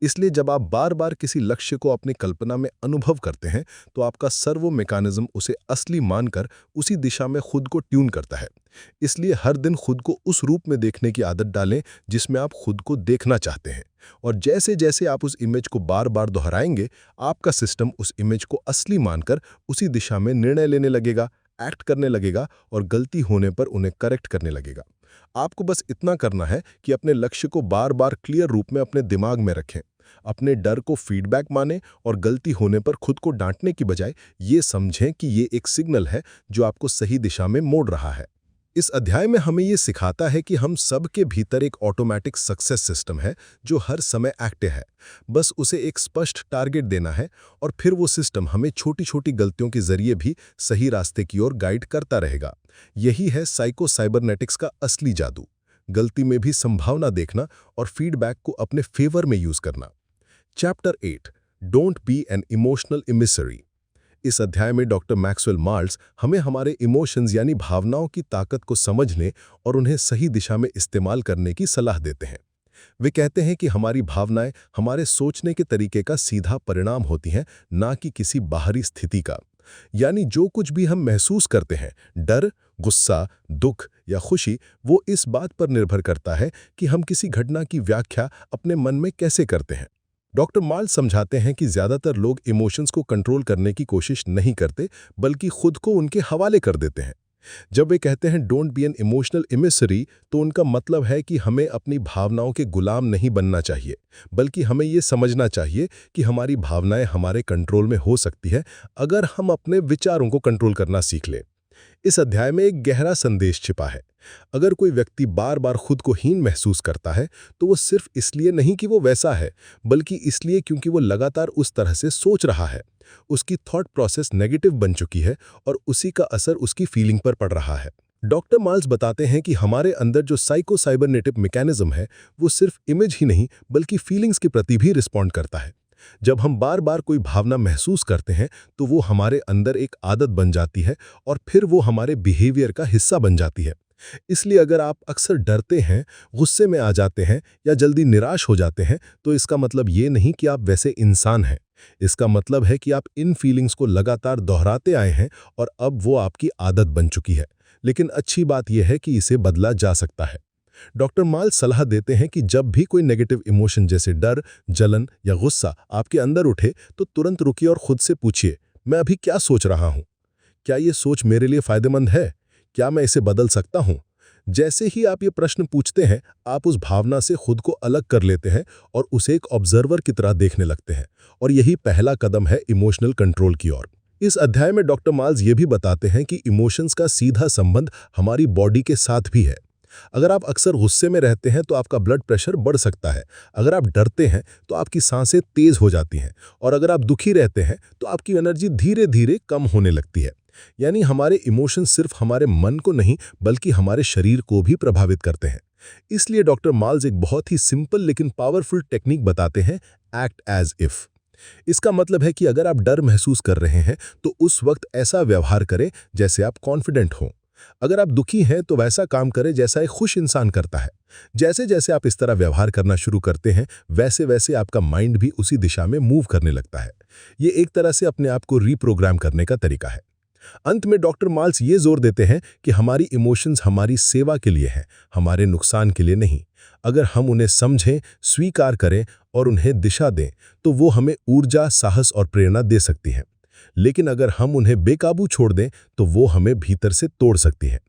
इसलिए जब आप बार बार किसी लक्ष्य को अपनी कल्पना में अनुभव करते हैं, तो आपका सर्वो मैकेनिज्म उसे असली मानकर उसी दिशा में खुद को ट्यून करता है। इसलिए हर दिन खुद को उस रूप में देखने की आदत डालें जिसमें आप खुद को देखना चाहते हैं, और जैसे जैसे आप उस इमेज को बार बार दोहराएंगे, आपका सिस्टम उस इमेज को असली मानकर उसी दिशा में निर्णय लेने लगेगा, एक्ट करने लगेगा और गलती होने पर उन्हें करेक्ट करने लगेगा। आपको बस इतना करना है कि अपने लक्ष्य को बार बार क्लियर रूप में अपने दिमाग में रखें, अपने डर को फीडबैक मानें और गलती होने पर खुद को डांटने की बजाय ये समझें कि ये एक सिग्नल है जो आपको सही दिशा में मोड़ रहा है। इस अध्याय में हमें ये सिखाता है कि हम सब के भीतर एक ऑटोमेटिक सक्सेस सिस्टम है जो हर समय एक्टिव है। बस उसे एक स्पष्ट टारगेट देना है और फिर वो सिस्टम हमें छोटी छोटी गलतियों के जरिए भी सही रास्ते की ओर गाइड करता रहेगा। यही है साइको साइबरनेटिक्स का असली जादू, गलती में भी संभावना देखना और फीडबैक को अपने फेवर में यूज करना। Chapter 8, don't be an emotional emissary. इस अध्याय में डॉक्टर मैक्सवेल माल्ट्स हमें हमारे इमोशंस यानी भावनाओं की ताकत को समझने और उन्हें सही दिशा में इस्तेमाल करने की सलाह देते हैं। वे कहते हैं कि हमारी भावनाएं हमारे सोचने के तरीके का सीधा परिणाम होती हैं, ना कि किसी बाहरी स्थिति का। यानी जो कुछ भी हम महसूस करते हैं, डर, गुस्सा, दुख या खुशी, वो इस बात पर निर्भर करता है कि हम किसी घटना की व्याख्या अपने मन में कैसे करते हैं। डॉक्टर माल्ट्स समझाते हैं कि ज़्यादातर लोग इमोशंस को कंट्रोल करने की कोशिश नहीं करते, बल्कि खुद को उनके हवाले कर देते हैं। जब वे कहते हैं डोंट बी एन इमोशनल इमिसरी, तो उनका मतलब है कि हमें अपनी भावनाओं के गुलाम नहीं बनना चाहिए, बल्कि हमें ये समझना चाहिए कि हमारी भावनाएं हमारे कंट्रोल में हो सकती है अगर हम अपने विचारों को कंट्रोल करना सीख लें। इस अध्याय में एक गहरा संदेश छिपा है। अगर कोई व्यक्ति बार बार खुद को हीन महसूस करता है, तो वो सिर्फ इसलिए नहीं कि वो वैसा है, बल्कि इसलिए क्योंकि वो लगातार उस तरह से सोच रहा है। उसकी थॉट प्रोसेस नेगेटिव बन चुकी है और उसी का असर उसकी फीलिंग पर पड़ रहा है। डॉक्टर माल्ट्स बताते हैं कि हमारे अंदर जो साइको साइबरनेटिक मैकेनिज्म है, वो सिर्फ इमेज ही नहीं बल्कि फीलिंग्स के प्रति भी रिस्पॉन्ड करता है। जब हम बार बार कोई भावना महसूस करते हैं, तो वो हमारे अंदर एक आदत बन जाती है और फिर वो हमारे बिहेवियर का हिस्सा बन जाती है। इसलिए अगर आप अक्सर डरते हैं, गुस्से में आ जाते हैं या जल्दी निराश हो जाते हैं, तो इसका मतलब ये नहीं कि आप वैसे इंसान हैं। इसका मतलब है कि आप इन फीलिंग्स को लगातार दोहराते आए हैं और अब वो आपकी आदत बन चुकी है। लेकिन अच्छी बात यह है कि इसे बदला जा सकता है। डॉक्टर माल्ट्स सलाह देते हैं कि जब भी कोई नेगेटिव इमोशन जैसे डर, जलन या गुस्सा आपके अंदर उठे, तो तुरंत रुकिए और खुद से पूछिए, मैं अभी क्या सोच रहा हूँ? क्या ये सोच मेरे लिए फायदेमंद है? क्या मैं इसे बदल सकता हूँ? जैसे ही आप ये प्रश्न पूछते हैं, आप उस भावना से खुद को अलग कर लेते हैं और उसे एक ऑब्जर्वर की तरह देखने लगते हैं, और यही पहला कदम है इमोशनल कंट्रोल की ओर। इस अध्याय में डॉक्टर माल्ट्स ये भी बताते हैं कि इमोशंस का सीधा संबंध हमारी बॉडी के साथ भी है। अगर आप अक्सर गुस्से में रहते हैं, तो आपका ब्लड प्रेशर बढ़ सकता है। अगर आप डरते हैं, तो आपकी सांसें तेज हो जाती हैं, और अगर आप दुखी रहते हैं, तो आपकी एनर्जी धीरे धीरे कम होने लगती है। यानी हमारे इमोशन सिर्फ हमारे मन को नहीं, बल्कि हमारे शरीर को भी प्रभावित करते हैं। इसलिए डॉक्टर माल्ट्स एक बहुत ही सिंपल लेकिन पावरफुल टेक्निक बताते हैं, एक्ट एज इफ। इसका मतलब है कि अगर आप डर महसूस कर रहे हैं, तो उस वक्त ऐसा व्यवहार करें जैसे आप कॉन्फिडेंट हों। अगर आप दुखी हैं, तो वैसा काम करें जैसा एक खुश इंसान करता है। जैसे जैसे आप इस तरह व्यवहार करना शुरू करते हैं, वैसे वैसे आपका माइंड भी उसी दिशा में मूव करने लगता है। ये एक तरह से अपने आप को रीप्रोग्राम करने का तरीका है। अंत में डॉक्टर माल्ट्स ये जोर देते हैं कि हमारी इमोशंस हमारी सेवा के लिए हैं, हमारे नुकसान के लिए नहीं। अगर हम उन्हें समझें, स्वीकार करें और उन्हें दिशा दें, तो वो हमें ऊर्जा, साहस और प्रेरणा दे सकती हैं। लेकिन अगर हम उन्हें बेकाबू छोड़ दें, तो वो हमें भीतर से तोड़ सकती हैं।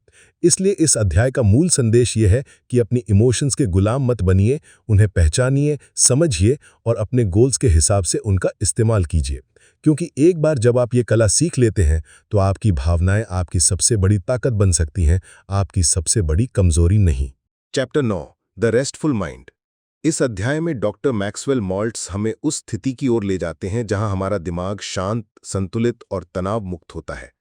इसलिए इस अध्याय का मूल संदेश ये है कि अपनी इमोशंस के गुलाम मत बनिए, उन्हें पहचानिए, समझिए और अपने गोल्स के हिसाब से उनका इस्तेमाल कीजिए। क्योंकि एक बार जब आप ये कला सीख लेते हैं तो आपकी भावनाएं आपकी सबसे बड़ी ताकत बन सकती हैं, आपकी सबसे बड़ी कमजोरी नहीं। Chapter 9 the restful mind. इस अध्याय में डॉक्टर मैक्सवेल मॉल्ट्स हमें उस स्थिति की ओर ले जाते हैं जहां हमारा दिमाग शांत, संतुलित और तनाव मुक्त होता है।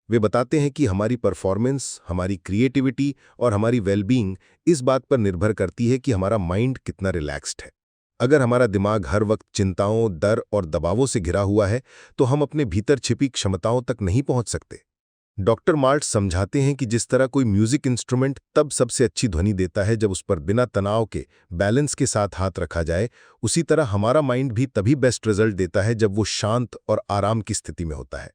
वे बताते हैं कि हमारी परफॉर्मेंस, हमारी क्रिएटिविटी और हमारी वेलबींग इस बात पर निर्भर करती है कि हमारा माइंड कितना रिलैक्स्ड है। अगर हमारा दिमाग हर वक्त चिंताओं, डर और दबावों से घिरा हुआ है तो हम अपने भीतर छिपी क्षमताओं तक नहीं पहुंच सकते। डॉक्टर मार्ट्स समझाते हैं कि जिस तरह कोई म्यूजिक इंस्ट्रूमेंट तब सबसे अच्छी ध्वनि देता है जब उस पर बिना तनाव के, बैलेंस के साथ हाथ रखा जाए, उसी तरह हमारा माइंड भी तभी बेस्ट रिजल्ट देता है जब वो शांत और आराम की स्थिति में होता है।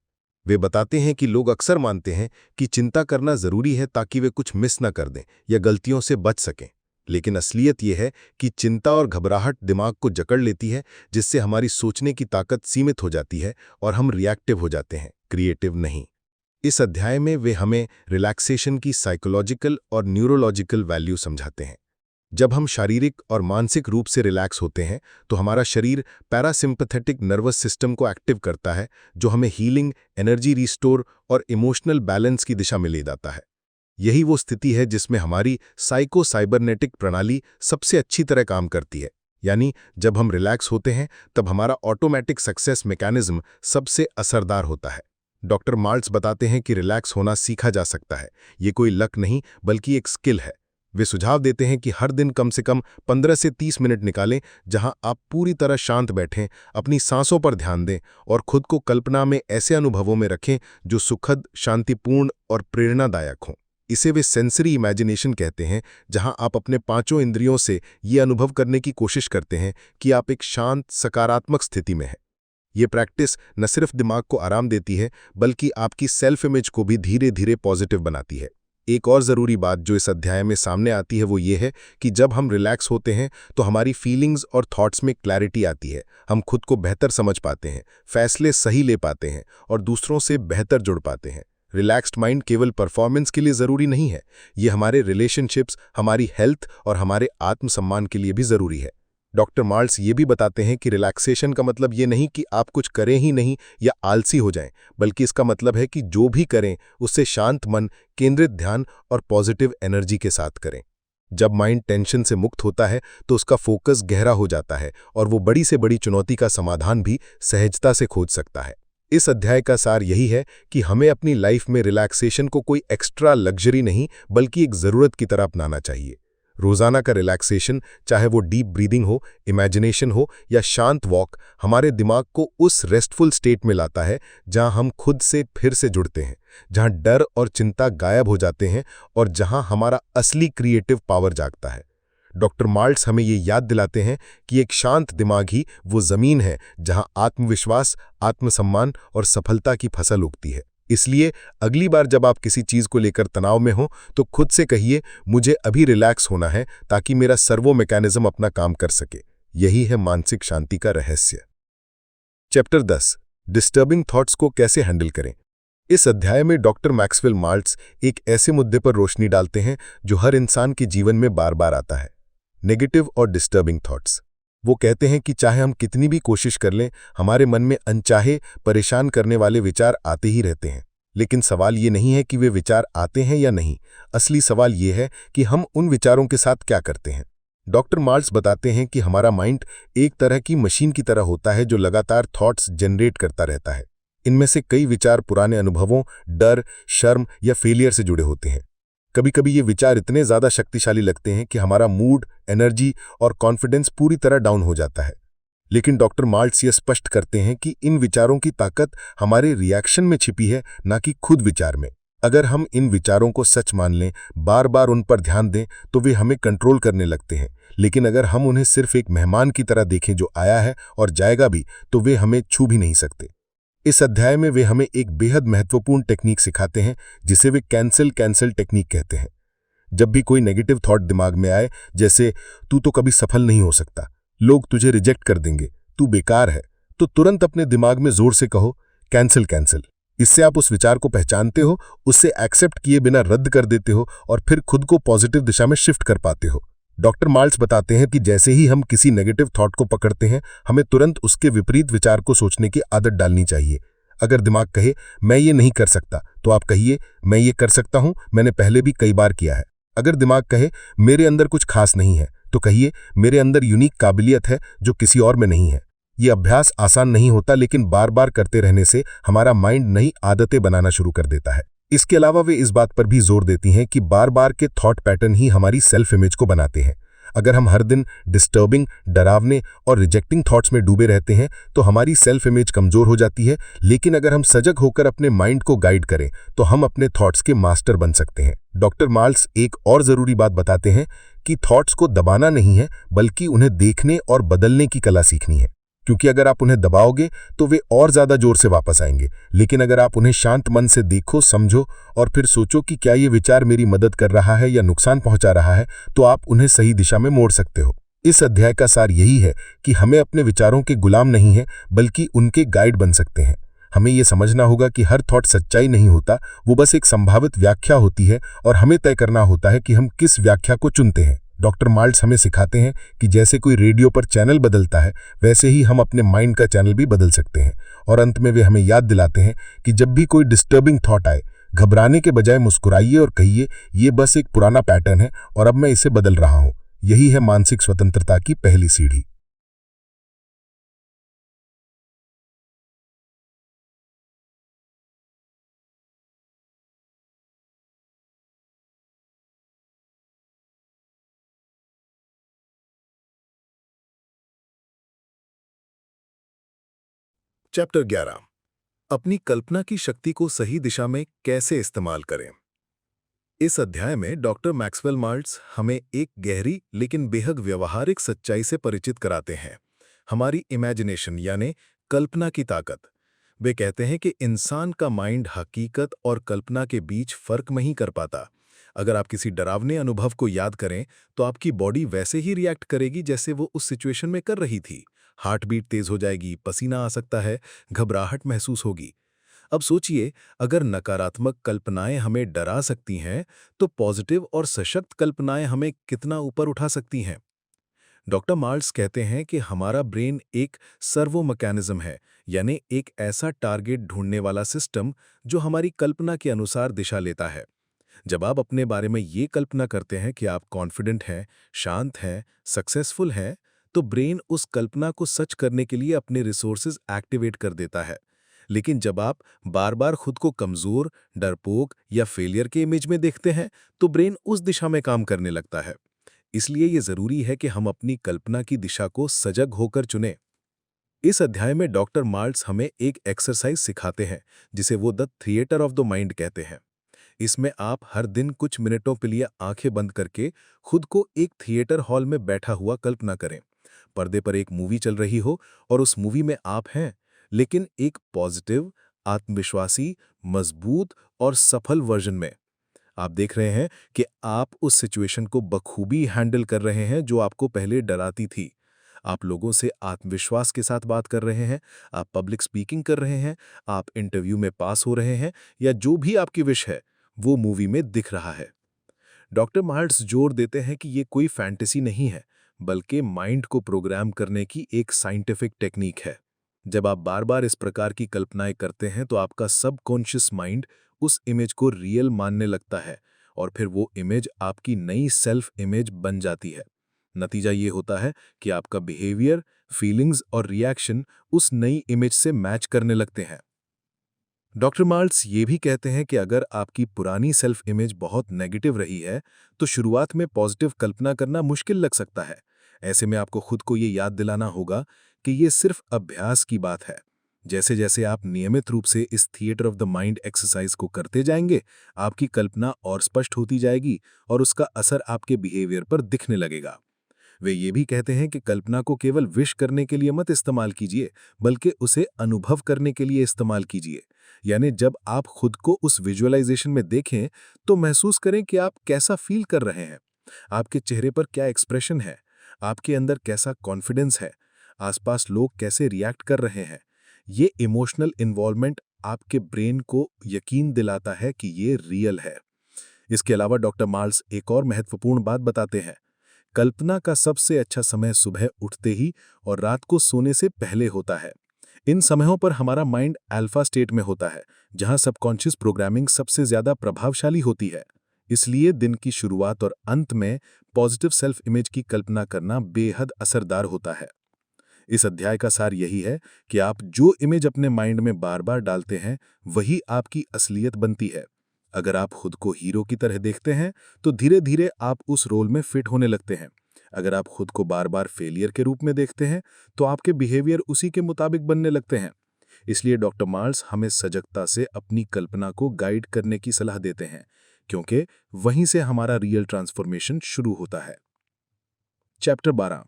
वे बताते हैं कि लोग अक्सर मानते हैं कि चिंता करना जरूरी है ताकि वे कुछ मिस न कर दें या गलतियों से बच सकें, लेकिन असलियत यह है कि चिंता और घबराहट दिमाग को जकड़ लेती है, जिससे हमारी सोचने की ताकत सीमित हो जाती है और हम रिएक्टिव हो जाते हैं, क्रिएटिव नहीं। इस अध्याय में वे हमें रिलैक्सेशन की साइकोलॉजिकल और न्यूरोलॉजिकल वैल्यू समझाते हैं। जब हम शारीरिक और मानसिक रूप से रिलैक्स होते हैं तो हमारा शरीर पैरासिम्पैथेटिक नर्वस सिस्टम को एक्टिव करता है, जो हमें हीलिंग, एनर्जी रिस्टोर और इमोशनल बैलेंस की दिशा में ले जाता है। यही वो स्थिति है जिसमें हमारी साइको-साइबरनेटिक प्रणाली सबसे अच्छी तरह काम करती है। यानी जब हम रिलैक्स होते हैं तब हमारा ऑटोमेटिक सक्सेस मैकेनिज्म सबसे असरदार होता है। डॉक्टर मार्ट्स बताते हैं कि रिलैक्स होना सीखा जा सकता है। ये कोई लक नहीं बल्कि एक स्किल है। वे सुझाव देते हैं कि हर दिन कम से कम 15 से 30 मिनट निकालें जहां आप पूरी तरह शांत बैठें, अपनी सांसों पर ध्यान दें और खुद को कल्पना में ऐसे अनुभवों में रखें जो सुखद, शांतिपूर्ण और प्रेरणादायक हों। इसे वे सेंसरी इमेजिनेशन कहते हैं, जहां आप अपने पांचों इंद्रियों से ये अनुभव करने की कोशिश करते हैं कि आप एक शांत, सकारात्मक स्थिति में हैं। ये प्रैक्टिस न सिर्फ दिमाग को आराम देती है बल्कि आपकी सेल्फ इमेज को भी धीरे धीरे पॉजिटिव बनाती है। एक और ज़रूरी बात जो इस अध्याय में सामने आती है वो ये है कि जब हम रिलैक्स होते हैं तो हमारी फीलिंग्स और थॉट्स में क्लैरिटी आती है। हम खुद को बेहतर समझ पाते हैं, फैसले सही ले पाते हैं और दूसरों से बेहतर जुड़ पाते हैं। रिलैक्स्ड माइंड केवल परफॉर्मेंस के लिए ज़रूरी नहीं है, ये हमारे रिलेशनशिप्स, हमारी हेल्थ और हमारे आत्मसम्मान के लिए भी ज़रूरी है। डॉक्टर मार्ट्स ये भी बताते हैं कि रिलैक्सेशन का मतलब ये नहीं कि आप कुछ करें ही नहीं या आलसी हो जाएं, बल्कि इसका मतलब है कि जो भी करें उससे शांत मन, केंद्रित ध्यान और पॉजिटिव एनर्जी के साथ करें। जब माइंड टेंशन से मुक्त होता है तो उसका फोकस गहरा हो जाता है और वो बड़ी से बड़ी चुनौती का समाधान भी सहजता से खोज सकता है। इस अध्याय का सार यही है कि हमें अपनी लाइफ में रिलैक्सेशन को कोई एक्स्ट्रा लग्जरी नहीं बल्कि एक ज़रूरत की तरह अपनाना चाहिए। रोजाना का रिलैक्सेशन, चाहे वो डीप ब्रीदिंग हो, इमेजिनेशन हो या शांत वॉक, हमारे दिमाग को उस रेस्टफुल स्टेट में लाता है जहां हम खुद से फिर से जुड़ते हैं, जहां डर और चिंता गायब हो जाते हैं और जहां हमारा असली क्रिएटिव पावर जागता है। डॉक्टर मार्ट्स हमें ये याद दिलाते हैं कि एक शांत दिमाग ही वो जमीन है जहां आत्मविश्वास, आत्मसम्मान और सफलता की फसल उगती है। इसलिए अगली बार जब आप किसी चीज को लेकर तनाव में हो तो खुद से कहिए, मुझे अभी रिलैक्स होना है ताकि मेरा सर्वो मैकेनिज्म अपना काम कर सके। यही है मानसिक शांति का रहस्य। चैप्टर 10 डिस्टर्बिंग थॉट्स को कैसे हैंडल करें। इस अध्याय में डॉक्टर मैक्सवेल मार्ट्स एक ऐसे मुद्दे पर रोशनी डालते हैं जो हर इंसान के जीवन में बार बार आता है, नेगेटिव और डिस्टर्बिंग थॉट्स। वो कहते हैं कि चाहे हम कितनी भी कोशिश कर लें, हमारे मन में अनचाहे, परेशान करने वाले विचार आते ही रहते हैं। लेकिन सवाल ये नहीं है कि वे विचार आते हैं या नहीं, असली सवाल ये है कि हम उन विचारों के साथ क्या करते हैं। डॉक्टर मार्ट्स बताते हैं कि हमारा माइंड एक तरह की मशीन की तरह होता है जो लगातार थॉट्स जनरेट करता रहता है। इनमें से कई विचार पुराने अनुभवों, डर, शर्म या फेलियर से जुड़े होते हैं। कभी कभी ये विचार इतने ज़्यादा शक्तिशाली लगते हैं कि हमारा मूड, एनर्जी और कॉन्फिडेंस पूरी तरह डाउन हो जाता है। लेकिन डॉक्टर मार्ट्स ये स्पष्ट करते हैं कि इन विचारों की ताकत हमारे रिएक्शन में छिपी है, ना कि खुद विचार में। अगर हम इन विचारों को सच मान लें, बार बार उन पर ध्यान दें, तो वे हमें कंट्रोल करने लगते हैं। लेकिन अगर हम उन्हें सिर्फ एक मेहमान की तरह देखें जो आया है और जाएगा भी, तो वे हमें छू भी नहीं सकते। इस अध्याय में वे हमें एक बेहद महत्वपूर्ण टेक्निक सिखाते हैं जिसे वे कैंसल टेक्निक कहते हैं। जब भी कोई नेगेटिव थॉट दिमाग में आए, जैसे तू तो कभी सफल नहीं हो सकता, लोग तुझे रिजेक्ट कर देंगे, तू बेकार है, तो तुरंत अपने दिमाग में जोर से कहो कैंसिल। इससे आप उस विचार को पहचानते हो, उससे एक्सेप्ट किए बिना रद्द कर देते हो और फिर खुद को पॉजिटिव दिशा में शिफ्ट कर पाते हो। डॉक्टर माल्ट्स बताते हैं कि जैसे ही हम किसी नेगेटिव थॉट को पकड़ते हैं, हमें तुरंत उसके विपरीत विचार को सोचने की आदत डालनी चाहिए। अगर दिमाग कहे मैं ये नहीं कर सकता, तो आप कहिए मैं ये कर सकता हूं, मैंने पहले भी कई बार किया है। अगर दिमाग कहे मेरे अंदर कुछ खास नहीं है, तो कहिए मेरे अंदर यूनिक काबिलियत है जो किसी और में नहीं है। ये अभ्यास आसान नहीं होता, लेकिन बार बार करते रहने से हमारा माइंड नई आदतें बनाना शुरू कर देता है। इसके अलावा वे इस बात पर भी जोर देती हैं कि बार बार के थॉट पैटर्न ही हमारी सेल्फ इमेज को बनाते हैं। अगर हम हर दिन डिस्टर्बिंग, डरावने और रिजेक्टिंग थॉट्स में डूबे रहते हैं, तो हमारी सेल्फ इमेज कमजोर हो जाती है। लेकिन अगर हम सजग होकर अपने माइंड को गाइड करें, तो हम अपने थॉट्स के मास्टर बन सकते हैं। डॉक्टर माल्ट्स एक और जरूरी बात बताते हैं कि थॉट्स को दबाना नहीं है, बल्कि उन्हें देखने और बदलने की कला सीखनी है। क्योंकि अगर आप उन्हें दबाओगे तो वे और ज्यादा जोर से वापस आएंगे, लेकिन अगर आप उन्हें शांत मन से देखो, समझो और फिर सोचो कि क्या ये विचार मेरी मदद कर रहा है या नुकसान पहुंचा रहा है, तो आप उन्हें सही दिशा में मोड़ सकते हो। इस अध्याय का सार यही है कि हमें अपने विचारों के गुलाम नहीं है, बल्कि उनके गाइड बन सकते हैं। हमें यह समझना होगा कि हर थॉट सच्चाई नहीं होता, वो बस एक संभावित व्याख्या होती है और हमें तय करना होता है कि हम किस व्याख्या को चुनते हैं। डॉक्टर माल्ट्स हमें सिखाते हैं कि जैसे कोई रेडियो पर चैनल बदलता है, वैसे ही हम अपने माइंड का चैनल भी बदल सकते हैं। और अंत में वे हमें याद दिलाते हैं कि जब भी कोई डिस्टर्बिंग थॉट आए, घबराने के बजाय मुस्कुराइए और कहिए ये बस एक पुराना पैटर्न है और अब मैं इसे बदल रहा हूं। यही है मानसिक स्वतंत्रता की पहली सीढ़ी। चैप्टर 11, अपनी कल्पना की शक्ति को सही दिशा में कैसे इस्तेमाल करें। इस अध्याय में डॉक्टर मैक्सवेल माल्ट्स हमें एक गहरी लेकिन बेहद व्यवहारिक सच्चाई से परिचित कराते हैं, हमारी इमेजिनेशन यानी कल्पना की ताकत। वे कहते हैं कि इंसान का माइंड हकीकत और कल्पना के बीच फर्क नहीं कर पाता। अगर आप किसी डरावने अनुभव को याद करें, तो आपकी बॉडी वैसे ही रिएक्ट करेगी जैसे वो उस सिचुएशन में कर रही थी। हार्ट बीट तेज हो जाएगी, पसीना आ सकता है, घबराहट महसूस होगी। अब सोचिए, अगर नकारात्मक कल्पनाएं हमें डरा सकती हैं, तो पॉजिटिव और सशक्त कल्पनाएं हमें कितना ऊपर उठा सकती हैं। डॉक्टर मार्ल्स कहते हैं कि हमारा ब्रेन एक सर्वो मैकेनिज्म है, यानी एक ऐसा टारगेट ढूंढने वाला सिस्टम जो हमारी कल्पना के अनुसार दिशा लेता है। जब आप अपने बारे में ये कल्पना करते हैं कि आप कॉन्फिडेंट हैं, शांत हैं, सक्सेसफुल हैं, तो ब्रेन उस कल्पना को सच करने के लिए अपने रिसोर्सेज एक्टिवेट कर देता है। लेकिन जब आप बार बार खुद को कमजोर, डरपोक या फेलियर के इमेज में देखते हैं, तो ब्रेन उस दिशा में काम करने लगता है। इसलिए ये जरूरी है कि हम अपनी कल्पना की दिशा को सजग होकर चुनें। इस अध्याय में डॉक्टर मार्ल्स हमें एक एक्सरसाइज सिखाते हैं, जिसे वो the theatre of the mind कहते हैं। इसमें आप हर दिन कुछ मिनटों के लिए आंखें बंद करके खुद को एक थिएटर हॉल में बैठा हुआ कल्पना करें। पर्दे पर एक मूवी चल रही हो और उस मूवी में आप हैं, लेकिन एक पॉजिटिव, आत्मविश्वासी, मजबूत और सफल वर्जन में। आप देख रहे हैं कि आप उस सिचुएशन को बखूबी हैंडल कर रहे हैं जो आपको पहले डराती थी। आप लोगों से आत्मविश्वास के साथ बात कर रहे हैं, आप पब्लिक स्पीकिंग कर रहे हैं, आप इंटरव्यू में पास हो रहे हैं, या जो भी आपकी विश है, वो मूवी में दिख रहा है। डॉक्टर मार्ल्स जोर देते हैं कि ये कोई फैंटेसी नहीं है, बल्कि माइंड को प्रोग्राम करने की एक साइंटिफिक टेक्निक है। जब आप बार बार इस प्रकार की कल्पनाएं करते हैं, तो आपका सबकॉन्शियस माइंड उस इमेज को रियल मानने लगता है और फिर वो इमेज आपकी नई सेल्फ इमेज बन जाती है। नतीजा ये होता है कि आपका बिहेवियर, फीलिंग्स और रिएक्शन उस नई इमेज से मैच करने लगते हैं। डॉक्टर मार्ल्स ये भी कहते हैं कि अगर आपकी पुरानी सेल्फ इमेज बहुत नेगेटिव रही है, तो शुरुआत में पॉजिटिव कल्पना करना मुश्किल लग सकता है। ऐसे में आपको खुद को ये याद दिलाना होगा कि ये सिर्फ अभ्यास की बात है। जैसे जैसे आप नियमित रूप से इस theatre of the mind exercise को करते जाएंगे, आपकी कल्पना और स्पष्ट होती जाएगी और उसका असर आपके बिहेवियर पर दिखने लगेगा। वे ये भी कहते हैं कि कल्पना को केवल विश करने के लिए मत इस्तेमाल कीजिए, बल्कि उसे अनुभव करने के लिए इस्तेमाल कीजिए। यानी जब आप खुद को उस विजुअलाइजेशन में देखें, तो महसूस करें कि आप कैसा फील कर रहे हैं, आपके चेहरे पर क्या एक्सप्रेशन है, आपके अंदर कैसा कॉन्फिडेंस है, आसपास लोग कैसे रिएक्ट कर रहे हैं। ये इमोशनल इन्वॉल्वमेंट आपके ब्रेन को यकीन दिलाता है कि ये रियल है। इसके अलावा डॉक्टर मार्ल्स एक और महत्वपूर्ण बात बताते हैं। कल्पना का सबसे अच्छा समय सुबह उठते ही और रात को सोने से पहले होता है। इन समयों पर हमारा माइंड अल्फा स्टेट में होता है, जहां सबकॉन्शियस प्रोग्रामिंग सबसे ज्यादा प्रभावशाली होती है। इसलिए दिन की शुरुआत और अंत में पॉजिटिव सेल्फ इमेज की कल्पना करना बेहद असरदार होता है। इस अध्याय का सार यही है कि आप जो इमेज अपने माइंड में बार बार डालते हैं, वही आपकी असलियत बनती है। अगर आप खुद को हीरो की तरह देखते हैं, तो धीरे धीरे आप उस रोल में फिट होने लगते हैं। अगर आप खुद को बार बार फेलियर के रूप में देखते हैं, तो आपके बिहेवियर उसी के मुताबिक बनने लगते हैं। इसलिए डॉक्टर मार्ल्स हमें सजगता से अपनी कल्पना को गाइड करने की सलाह देते हैं, क्योंकि वहीं से हमारा रियल ट्रांसफॉर्मेशन शुरू होता है। चैप्टर 12,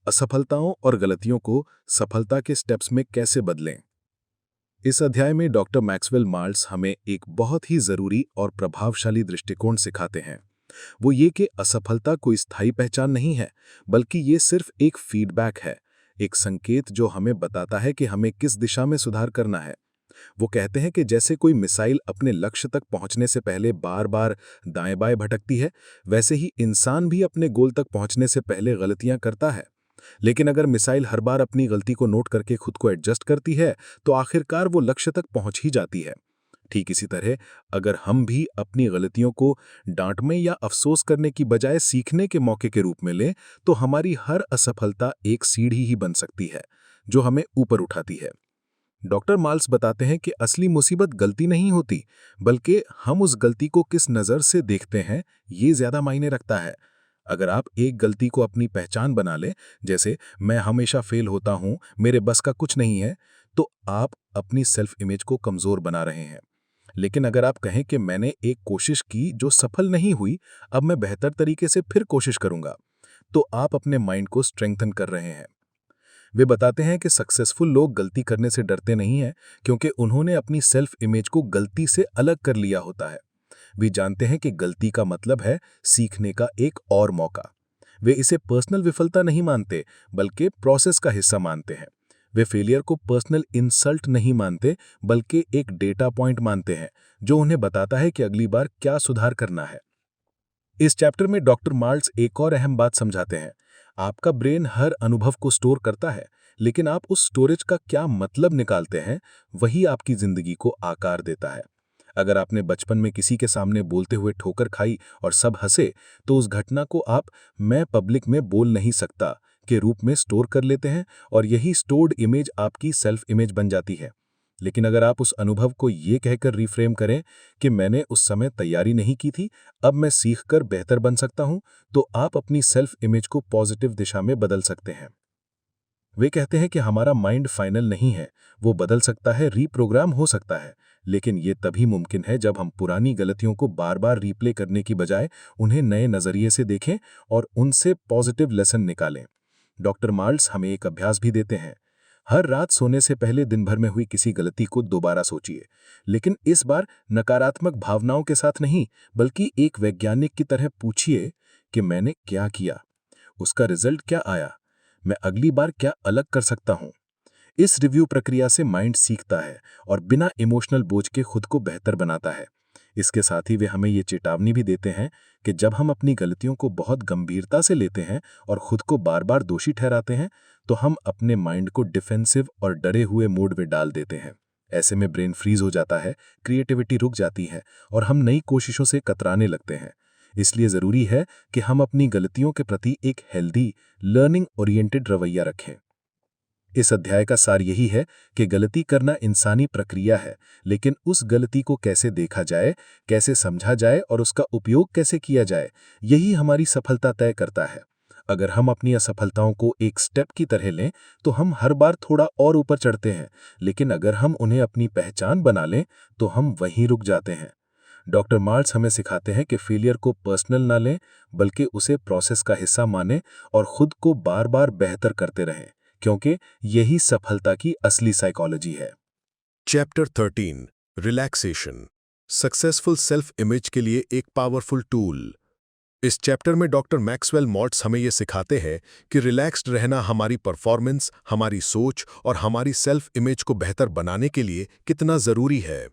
असफलताओं और गलतियों को सफलता के स्टेप्स में कैसे बदलें। इस अध्याय में डॉक्टर मैक्सवेल मार्ल्स हमें एक बहुत ही जरूरी और प्रभावशाली दृष्टिकोण सिखाते हैं। वो ये कि असफलता कोई स्थायी पहचान नहीं है, बल्कि ये सिर्फ एक फीडबैक है, एक संकेत जो हमें बताता है कि हमें किस दिशा में सुधार करना है। वो कहते हैं कि जैसे कोई मिसाइल अपने लक्ष्य तक पहुंचने से पहले बार बार दाएं बाएं भटकती है, वैसे ही इंसान भी अपने गोल तक पहुंचने से पहले गलतियां करता है। लेकिन अगर मिसाइल हर बार अपनी गलती को नोट करके खुद को एडजस्ट करती है, तो आखिरकार वो लक्ष्य तक पहुंच ही जाती है। ठीक इसी तरह अगर हम भी अपनी गलतियों को डांटने या अफसोस करने की बजाय सीखने के मौके के रूप में लें, तो हमारी हर असफलता एक सीढ़ी ही बन सकती है, जो हमें ऊपर उठाती है। डॉक्टर मार्ल्स बताते हैं कि असली मुसीबत गलती नहीं होती, बल्कि हम उस गलती को किस नज़र से देखते हैं, ये ज़्यादा मायने रखता है। अगर आप एक गलती को अपनी पहचान बना लें, जैसे मैं हमेशा फेल होता हूं, मेरे बस का कुछ नहीं है, तो आप अपनी सेल्फ इमेज को कमज़ोर बना रहे हैं। लेकिन अगर आप कहें कि मैंने एक कोशिश की जो सफल नहीं हुई, अब मैं बेहतर तरीके से फिर कोशिश करूंगा, तो आप अपने माइंड को स्ट्रेंथन कर रहे हैं। वे बताते हैं कि सक्सेसफुल लोग गलती करने से डरते नहीं हैं, क्योंकि उन्होंने अपनी सेल्फ इमेज को गलती से अलग कर लिया होता है। वे जानते हैं कि गलती का मतलब है सीखने का एक और मौका। वे इसे पर्सनल विफलता नहीं मानते, बल्कि प्रोसेस का हिस्सा मानते हैं। वे फेलियर को पर्सनल इंसल्ट नहीं मानते, बल्कि एक डेटा पॉइंट मानते हैं, जो उन्हें बताता है कि अगली बार क्या सुधार करना है। इस चैप्टर में डॉक्टर मार्ल्स एक और अहम बात समझाते हैं। आपका ब्रेन हर अनुभव को स्टोर करता है, लेकिन आप उस स्टोरेज का क्या मतलब निकालते हैं, वही आपकी जिंदगी को आकार देता है। अगर आपने बचपन में किसी के सामने बोलते हुए ठोकर खाई और सब हंसे, तो उस घटना को आप मैं पब्लिक में बोल नहीं सकता के रूप में स्टोर कर लेते हैं, और यही स्टोर्ड इमेज आपकी सेल्फ इमेज बन जाती है। लेकिन अगर आप उस अनुभव को ये कहकर रिफ्रेम करें कि मैंने उस समय तैयारी नहीं की थी, अब मैं सीखकर बेहतर बन सकता हूं, तो आप अपनी सेल्फ इमेज को पॉजिटिव दिशा में बदल सकते हैं। वे कहते हैं कि हमारा माइंड फाइनल नहीं है, वो बदल सकता है, रीप्रोग्राम हो सकता है, लेकिन ये तभी मुमकिन है जब हम पुरानी गलतियों को बार बार रीप्ले करने की बजाय उन्हें नए नजरिए से देखें और उनसे पॉजिटिव लेसन निकालें। डॉक्टर मार्ल्स हमें एक अभ्यास भी देते हैं। हर रात सोने से पहले दिन भर में हुई किसी गलती को दोबारा सोचिए, लेकिन इस बार नकारात्मक भावनाओं के साथ नहीं, बल्कि एक वैज्ञानिक की तरह पूछिए कि मैंने क्या किया, उसका रिजल्ट क्या आया, मैं अगली बार क्या अलग कर सकता हूं। इस रिव्यू प्रक्रिया से माइंड सीखता है और बिना इमोशनल बोझ के खुद को बेहतर बनाता है। इसके साथ ही वे हमें ये चेतावनी भी देते हैं कि जब हम अपनी गलतियों को बहुत गंभीरता से लेते हैं और खुद को बार बार दोषी ठहराते हैं, तो हम अपने माइंड को डिफेंसिव और डरे हुए मोड में डाल देते हैं। ऐसे में ब्रेन फ्रीज हो जाता है, क्रिएटिविटी रुक जाती है और हम नई कोशिशों से कतराने लगते हैं। इसलिए जरूरी है कि हम अपनी गलतियों के प्रति एक हेल्दी, लर्निंग ओरिएंटेड रवैया रखें। इस अध्याय का सार यही है कि गलती करना इंसानी प्रक्रिया है, लेकिन उस गलती को कैसे देखा जाए, कैसे समझा जाए और उसका उपयोग कैसे किया जाए, यही हमारी सफलता तय करता है। अगर हम अपनी असफलताओं को एक स्टेप की तरह लें, तो हम हर बार थोड़ा और ऊपर चढ़ते हैं, लेकिन अगर हम उन्हें अपनी पहचान बना लें, तो हम वहीं रुक जाते हैं। डॉक्टर मार्ल्स हमें सिखाते हैं कि फेलियर को पर्सनल ना लें, बल्कि उसे प्रोसेस का हिस्सा मानें और खुद को बार बार बेहतर करते रहें, क्योंकि यही सफलता की असली साइकोलॉजी है। Chapter 13, relaxation, successful self image के लिए एक पावरफुल टूल। इस चैप्टर में डॉक्टर मैक्सवेल मॉल्ट्स हमें ये सिखाते हैं कि रिलैक्स्ड रहना हमारी परफॉर्मेंस, हमारी सोच और हमारी सेल्फ इमेज को बेहतर बनाने के लिए कितना ज़रूरी है।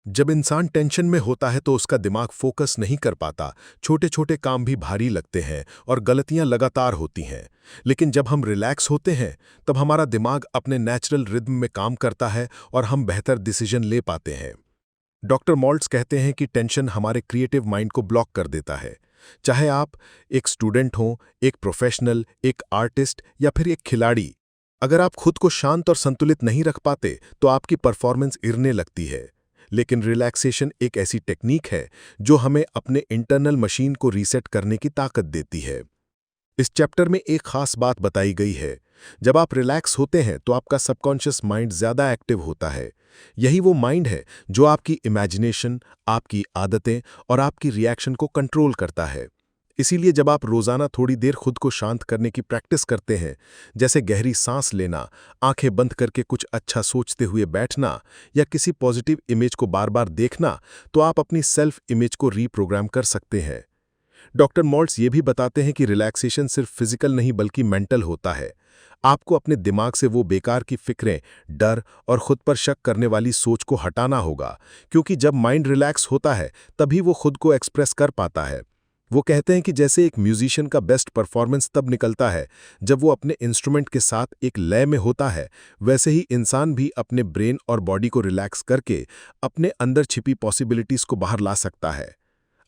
जब इंसान टेंशन में होता है तो उसका दिमाग फोकस नहीं कर पाता, छोटे छोटे काम भी भारी लगते हैं और गलतियां लगातार होती हैं। लेकिन जब हम रिलैक्स होते हैं तब हमारा दिमाग अपने नेचुरल रिदम में काम करता है और हम बेहतर डिसीजन ले पाते हैं। डॉक्टर मॉल्ट्स कहते हैं कि टेंशन हमारे क्रिएटिव माइंड को ब्लॉक कर देता है। चाहे आप एक स्टूडेंट हों, एक प्रोफेशनल, एक आर्टिस्ट या फिर एक खिलाड़ी, अगर आप खुद को शांत और संतुलित नहीं रख पाते तो आपकी परफॉर्मेंस गिरने लगती है। लेकिन रिलैक्सेशन एक ऐसी टेक्निक है जो हमें अपने इंटरनल मशीन को रीसेट करने की ताकत देती है। इस चैप्टर में एक खास बात बताई गई है। जब आप रिलैक्स होते हैं तो आपका सबकॉन्शियस माइंड ज़्यादा एक्टिव होता है। यही वो माइंड है जो आपकी इमेजिनेशन, आपकी आदतें और आपकी रिएक्शन को कंट्रोल करता है। इसीलिए जब आप रोज़ाना थोड़ी देर खुद को शांत करने की प्रैक्टिस करते हैं, जैसे गहरी सांस लेना, आंखें बंद करके कुछ अच्छा सोचते हुए बैठना या किसी पॉजिटिव इमेज को बार बार देखना, तो आप अपनी सेल्फ इमेज को रीप्रोग्राम कर सकते हैं। डॉक्टर मॉल्ट्स ये भी बताते हैं कि रिलैक्सेशन सिर्फ फिजिकल नहीं बल्कि मेंटल होता है। आपको अपने दिमाग से वो बेकार की फिक्रें, डर और खुद पर शक करने वाली सोच को हटाना होगा, क्योंकि जब माइंड रिलैक्स होता है तभी वो खुद को एक्सप्रेस कर पाता है। वो कहते हैं कि जैसे एक म्यूजिशियन का बेस्ट परफॉर्मेंस तब निकलता है जब वो अपने इंस्ट्रूमेंट के साथ एक लय में होता है, वैसे ही इंसान भी अपने ब्रेन और बॉडी को रिलैक्स करके अपने अंदर छिपी पॉसिबिलिटीज को बाहर ला सकता है।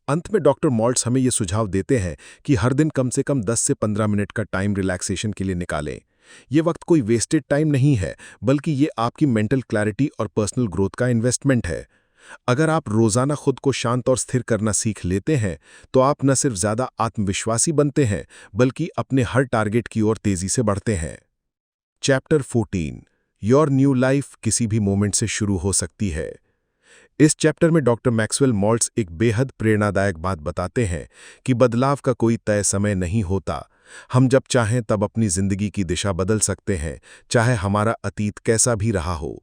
अंत में डॉक्टर मॉल्ट्स हमें ये सुझाव देते हैं कि हर दिन कम से कम 10 से 15 मिनट का टाइम रिलैक्सेशन के लिए निकालें। ये वक्त कोई वेस्टेड टाइम नहीं है, बल्कि ये आपकी मेंटल क्लैरिटी और पर्सनल ग्रोथ का इन्वेस्टमेंट है। अगर आप रोजाना खुद को शांत और स्थिर करना सीख लेते हैं तो आप न सिर्फ ज्यादा आत्मविश्वासी बनते हैं बल्कि अपने हर टारगेट की ओर तेजी से बढ़ते हैं। चैप्टर 14, योर न्यू लाइफ किसी भी मोमेंट से शुरू हो सकती है। इस चैप्टर में डॉक्टर मैक्सवेल मॉल्ट्स एक बेहद प्रेरणादायक बात बताते हैं कि बदलाव का कोई तय समय नहीं होता। हम जब चाहें तब अपनी जिंदगी की दिशा बदल सकते हैं, चाहे हमारा अतीत कैसा भी रहा हो।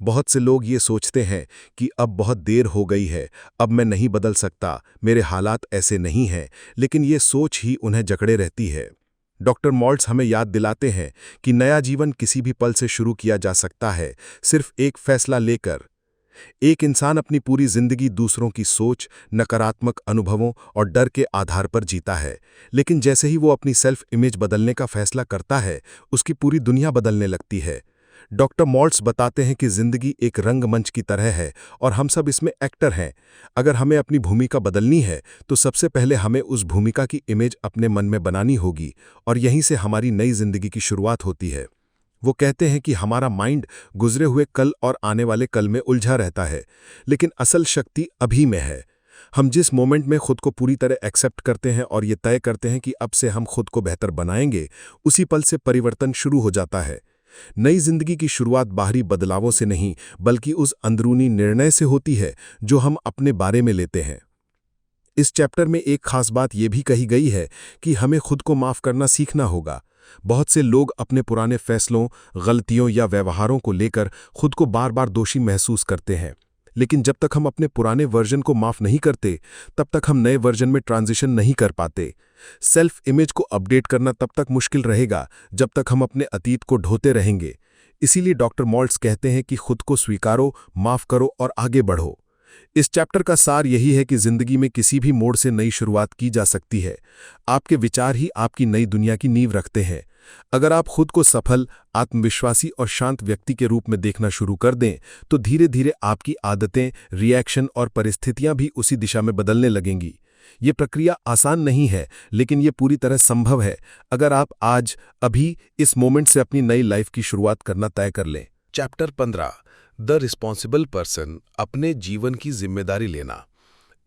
बहुत से लोग ये सोचते हैं कि अब बहुत देर हो गई है, अब मैं नहीं बदल सकता, मेरे हालात ऐसे नहीं हैं, लेकिन ये सोच ही उन्हें जकड़े रहती है। डॉक्टर मॉल्ट्स हमें याद दिलाते हैं कि नया जीवन किसी भी पल से शुरू किया जा सकता है, सिर्फ एक फैसला लेकर। एक इंसान अपनी पूरी जिंदगी दूसरों की सोच, नकारात्मक अनुभवों और डर के आधार पर जीता है, लेकिन जैसे ही वो अपनी सेल्फ इमेज बदलने का फैसला करता है, उसकी पूरी दुनिया बदलने लगती है। डॉक्टर मॉल्ट्स बताते हैं कि जिंदगी एक रंगमंच की तरह है और हम सब इसमें एक्टर हैं। अगर हमें अपनी भूमिका बदलनी है तो सबसे पहले हमें उस भूमिका की इमेज अपने मन में बनानी होगी और यहीं से हमारी नई जिंदगी की शुरुआत होती है। वो कहते हैं कि हमारा माइंड गुजरे हुए कल और आने वाले कल में उलझा रहता है, लेकिन असल शक्ति अभी में है। हम जिस मोमेंट में खुद को पूरी तरह एक्सेप्ट करते हैं और ये तय करते हैं कि अब से हम खुद को बेहतर बनाएंगे, उसी पल से परिवर्तन शुरू हो जाता है। नई जिंदगी की शुरुआत बाहरी बदलावों से नहीं बल्कि उस अंदरूनी निर्णय से होती है जो हम अपने बारे में लेते हैं। इस चैप्टर में एक खास बात यह भी कही गई है कि हमें खुद को माफ करना सीखना होगा। बहुत से लोग अपने पुराने फैसलों, गलतियों या व्यवहारों को लेकर खुद को बार बार दोषी महसूस करते हैं, लेकिन जब तक हम अपने पुराने वर्जन को माफ नहीं करते तब तक हम नए वर्जन में ट्रांजिशन नहीं कर पाते। सेल्फ इमेज को अपडेट करना तब तक मुश्किल रहेगा जब तक हम अपने अतीत को ढोते रहेंगे। इसीलिए डॉक्टर मॉल्ट्स कहते हैं कि खुद को स्वीकारो, माफ करो और आगे बढ़ो। इस चैप्टर का सार यही है कि जिंदगी में किसी भी मोड़ से नई शुरुआत की जा सकती है। आपके विचार ही आपकी नई दुनिया की नींव रखते हैं। अगर आप खुद को सफल, आत्मविश्वासी और शांत व्यक्ति के रूप में देखना शुरू कर दें तो धीरे धीरे आपकी आदतें, रिएक्शन और परिस्थितियां भी उसी दिशा में बदलने लगेंगी। ये प्रक्रिया आसान नहीं है, लेकिन ये पूरी तरह संभव है अगर आप आज, अभी, इस मोमेंट से अपनी नई लाइफ की शुरुआत करना तय कर लें। चैप्टर 15, द रिस्पॉन्सिबल पर्सन, अपने जीवन की जिम्मेदारी लेना।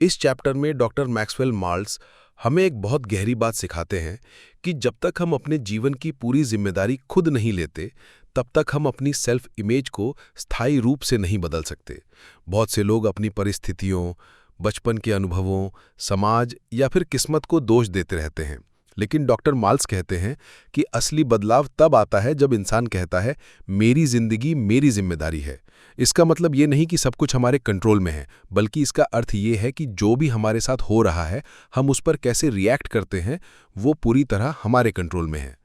इस चैप्टर में डॉक्टर मैक्सवेल मॉल्ट्स हमें एक बहुत गहरी बात सिखाते हैं कि जब तक हम अपने जीवन की पूरी जिम्मेदारी खुद नहीं लेते, तब तक हम अपनी सेल्फ इमेज को स्थायी रूप से नहीं बदल सकते। बहुत से लोग अपनी परिस्थितियों, बचपन के अनुभवों, समाज या फिर किस्मत को दोष देते रहते हैं, लेकिन डॉक्टर माल्स कहते हैं कि असली बदलाव तब आता है जब इंसान कहता है मेरी जिंदगी मेरी जिम्मेदारी है। इसका मतलब ये नहीं कि सब कुछ हमारे कंट्रोल में है, बल्कि इसका अर्थ ये है कि जो भी हमारे साथ हो रहा है, हम उस पर कैसे रिएक्ट करते हैं, वो पूरी तरह हमारे कंट्रोल में है।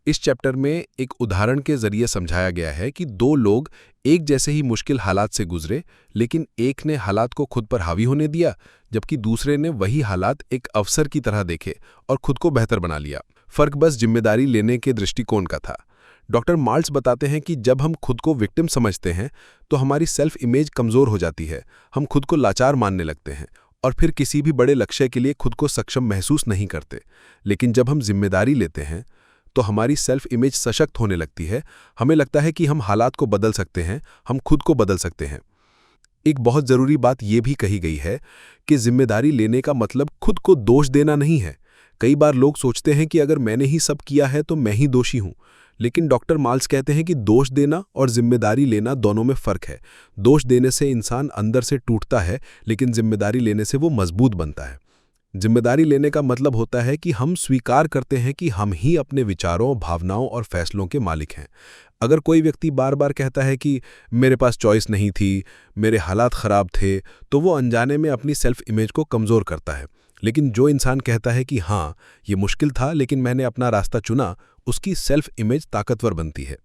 इस चैप्टर में एक उदाहरण के जरिए समझाया गया है कि दो लोग एक जैसे ही मुश्किल हालात से गुजरे, लेकिन एक ने हालात को खुद पर हावी होने दिया, जबकि दूसरे ने वही हालात एक अवसर की तरह देखे और खुद को बेहतर बना लिया। फर्क बस जिम्मेदारी लेने के दृष्टिकोण का था। डॉक्टर माल्स बताते हैं कि जब हम खुद को विक्टिम समझते हैं तो हमारी सेल्फ इमेज कमजोर हो जाती है, हम खुद को लाचार मानने लगते हैं और फिर किसी भी बड़े लक्ष्य के लिए खुद को सक्षम महसूस नहीं करते। लेकिन जब हम जिम्मेदारी लेते हैं तो हमारी सेल्फ इमेज सशक्त होने लगती है। हमें लगता है कि हम हालात को बदल सकते हैं, हम खुद को बदल सकते हैं। एक बहुत ज़रूरी बात यह भी कही गई है कि जिम्मेदारी लेने का मतलब खुद को दोष देना नहीं है। कई बार लोग सोचते हैं कि अगर मैंने ही सब किया है तो मैं ही दोषी हूं, लेकिन डॉक्टर माल्स कहते हैं कि दोष देना और जिम्मेदारी लेना दोनों में फ़र्क है। दोष देने से इंसान अंदर से टूटता है, लेकिन जिम्मेदारी लेने से वो मजबूत बनता है। जिम्मेदारी लेने का मतलब होता है कि हम स्वीकार करते हैं कि हम ही अपने विचारों, भावनाओं और फैसलों के मालिक हैं। अगर कोई व्यक्ति बार बार कहता है कि मेरे पास चॉइस नहीं थी, मेरे हालात ख़राब थे, तो वो अनजाने में अपनी सेल्फ इमेज को कमज़ोर करता है। लेकिन जो इंसान कहता है कि हाँ, ये मुश्किल था लेकिन मैंने अपना रास्ता चुना, उसकी सेल्फ इमेज ताकतवर बनती है।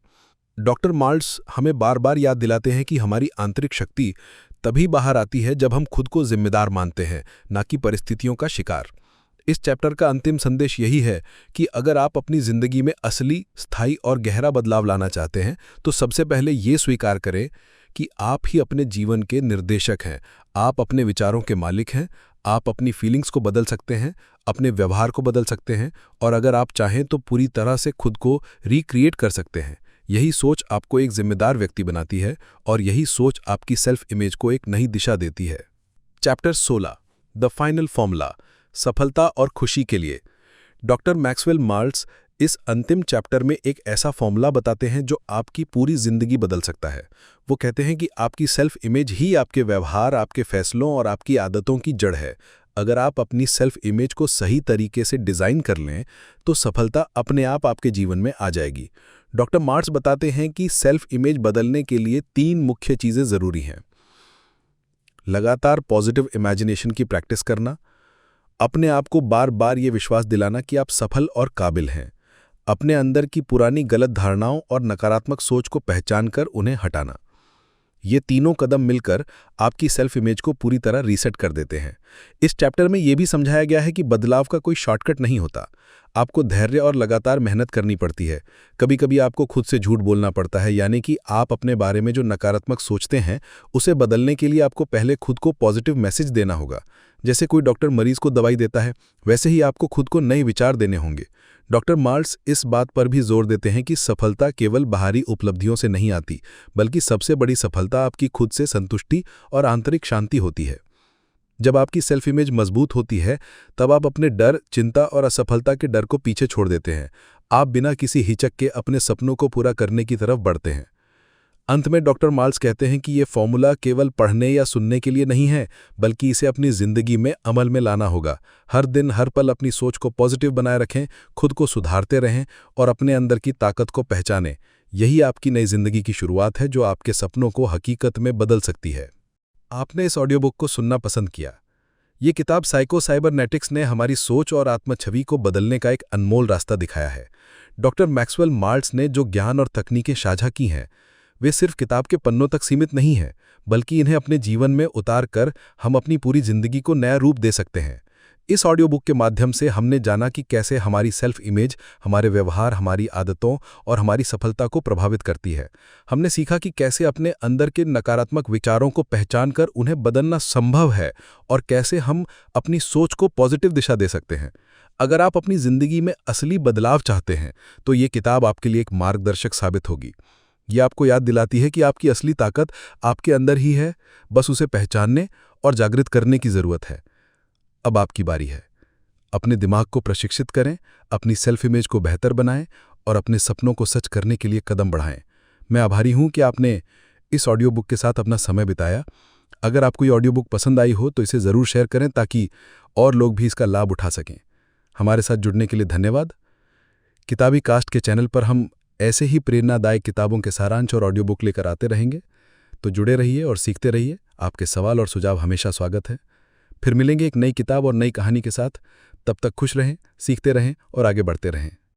डॉक्टर माल्स हमें बार बार याद दिलाते हैं कि हमारी आंतरिक शक्ति तभी बाहर आती है जब हम खुद को जिम्मेदार मानते हैं, ना कि परिस्थितियों का शिकार। इस चैप्टर का अंतिम संदेश यही है कि अगर आप अपनी जिंदगी में असली, स्थायी और गहरा बदलाव लाना चाहते हैं तो सबसे पहले ये स्वीकार करें कि आप ही अपने जीवन के निर्देशक हैं। आप अपने विचारों के मालिक हैं। आप अपनी फीलिंग्स को बदल सकते हैं, अपने व्यवहार को बदल सकते हैं और अगर आप चाहें तो पूरी तरह से खुद को रिक्रिएट कर सकते हैं। यही सोच आपको एक जिम्मेदार व्यक्ति बनाती है और यही सोच आपकी सेल्फ इमेज को एक नई दिशा देती है। चैप्टर 16 द फाइनल फॉर्मूला, सफलता और खुशी के लिए। डॉक्टर मैक्सवेल माल्ट्स इस अंतिम चैप्टर में एक ऐसा फॉर्मूला बताते हैं जो आपकी पूरी जिंदगी बदल सकता है। वो कहते हैं कि आपकी सेल्फ इमेज ही आपके व्यवहार, आपके फैसलों और आपकी आदतों की जड़ है। अगर आप अपनी सेल्फ इमेज को सही तरीके से डिज़ाइन कर लें तो सफलता अपने आप आपके जीवन में आ जाएगी। डॉक्टर माल्ट्स बताते हैं कि सेल्फ इमेज बदलने के लिए 3 मुख्य चीज़ें ज़रूरी हैं। लगातार पॉजिटिव इमेजिनेशन की प्रैक्टिस करना, अपने आप को बार बार ये विश्वास दिलाना कि आप सफल और काबिल हैं, अपने अंदर की पुरानी गलत धारणाओं और नकारात्मक सोच को पहचान कर उन्हें हटाना। ये तीनों कदम मिलकर आपकी सेल्फ इमेज को पूरी तरह रीसेट कर देते हैं। इस चैप्टर में यह भी समझाया गया है कि बदलाव का कोई शॉर्टकट नहीं होता। आपको धैर्य और लगातार मेहनत करनी पड़ती है। कभी कभी आपको खुद से झूठ बोलना पड़ता है, यानी कि आप अपने बारे में जो नकारात्मक सोचते हैं उसे बदलने के लिए आपको पहले खुद को पॉजिटिव मैसेज देना होगा। जैसे कोई डॉक्टर मरीज को दवाई देता है, वैसे ही आपको खुद को नए विचार देने होंगे। डॉक्टर माल्ट्स इस बात पर भी जोर देते हैं कि सफलता केवल बाहरी उपलब्धियों से नहीं आती, बल्कि सबसे बड़ी सफलता आपकी खुद से संतुष्टि और आंतरिक शांति होती है। जब आपकी सेल्फ इमेज मजबूत होती है तब आप अपने डर, चिंता और असफलता के डर को पीछे छोड़ देते हैं। आप बिना किसी हिचक के अपने सपनों को पूरा करने की तरफ बढ़ते हैं। अंत में डॉक्टर माल्ट्स कहते हैं कि ये फॉर्मूला केवल पढ़ने या सुनने के लिए नहीं है, बल्कि इसे अपनी जिंदगी में अमल में लाना होगा। हर दिन, हर पल अपनी सोच को पॉजिटिव बनाए रखें, खुद को सुधारते रहें और अपने अंदर की ताकत को पहचानें। यही आपकी नई जिंदगी की शुरुआत है जो आपके सपनों को हकीकत में बदल सकती है। आपने इस ऑडियो बुक को सुनना पसंद किया। ये किताब साइको साइबरनेटिक्स ने हमारी सोच और आत्मछवि को बदलने का एक अनमोल रास्ता दिखाया है। डॉक्टर मैक्सवेल माल्ट्स ने जो ज्ञान और तकनीकें साझा की हैं वे सिर्फ किताब के पन्नों तक सीमित नहीं हैं, बल्कि इन्हें अपने जीवन में उतार कर हम अपनी पूरी जिंदगी को नया रूप दे सकते हैं। इस ऑडियो बुक के माध्यम से हमने जाना कि कैसे हमारी सेल्फ इमेज हमारे व्यवहार, हमारी आदतों और हमारी सफलता को प्रभावित करती है। हमने सीखा कि कैसे अपने अंदर के नकारात्मक विचारों को पहचान कर उन्हें बदलना संभव है और कैसे हम अपनी सोच को पॉजिटिव दिशा दे सकते हैं। अगर आप अपनी जिंदगी में असली बदलाव चाहते हैं तो ये किताब आपके लिए एक मार्गदर्शक साबित होगी। ये आपको याद दिलाती है कि आपकी असली ताकत आपके अंदर ही है, बस उसे पहचानने और जागृत करने की ज़रूरत है। अब आपकी बारी है। अपने दिमाग को प्रशिक्षित करें, अपनी सेल्फ इमेज को बेहतर बनाएं और अपने सपनों को सच करने के लिए कदम बढ़ाएं। मैं आभारी हूं कि आपने इस ऑडियो बुक के साथ अपना समय बिताया। अगर आपको ये ऑडियो बुक पसंद आई हो तो इसे ज़रूर शेयर करें ताकि और लोग भी इसका लाभ उठा सकें। हमारे साथ जुड़ने के लिए धन्यवाद। किताबी कास्ट के चैनल पर हम ऐसे ही प्रेरणादायक किताबों के सारांश और ऑडियो बुक लेकर आते रहेंगे, तो जुड़े रहिए और सीखते रहिए। आपके सवाल और सुझाव हमेशा स्वागत है। फिर मिलेंगे एक नई किताब और नई कहानी के साथ। तब तक खुश रहें, सीखते रहें और आगे बढ़ते रहें।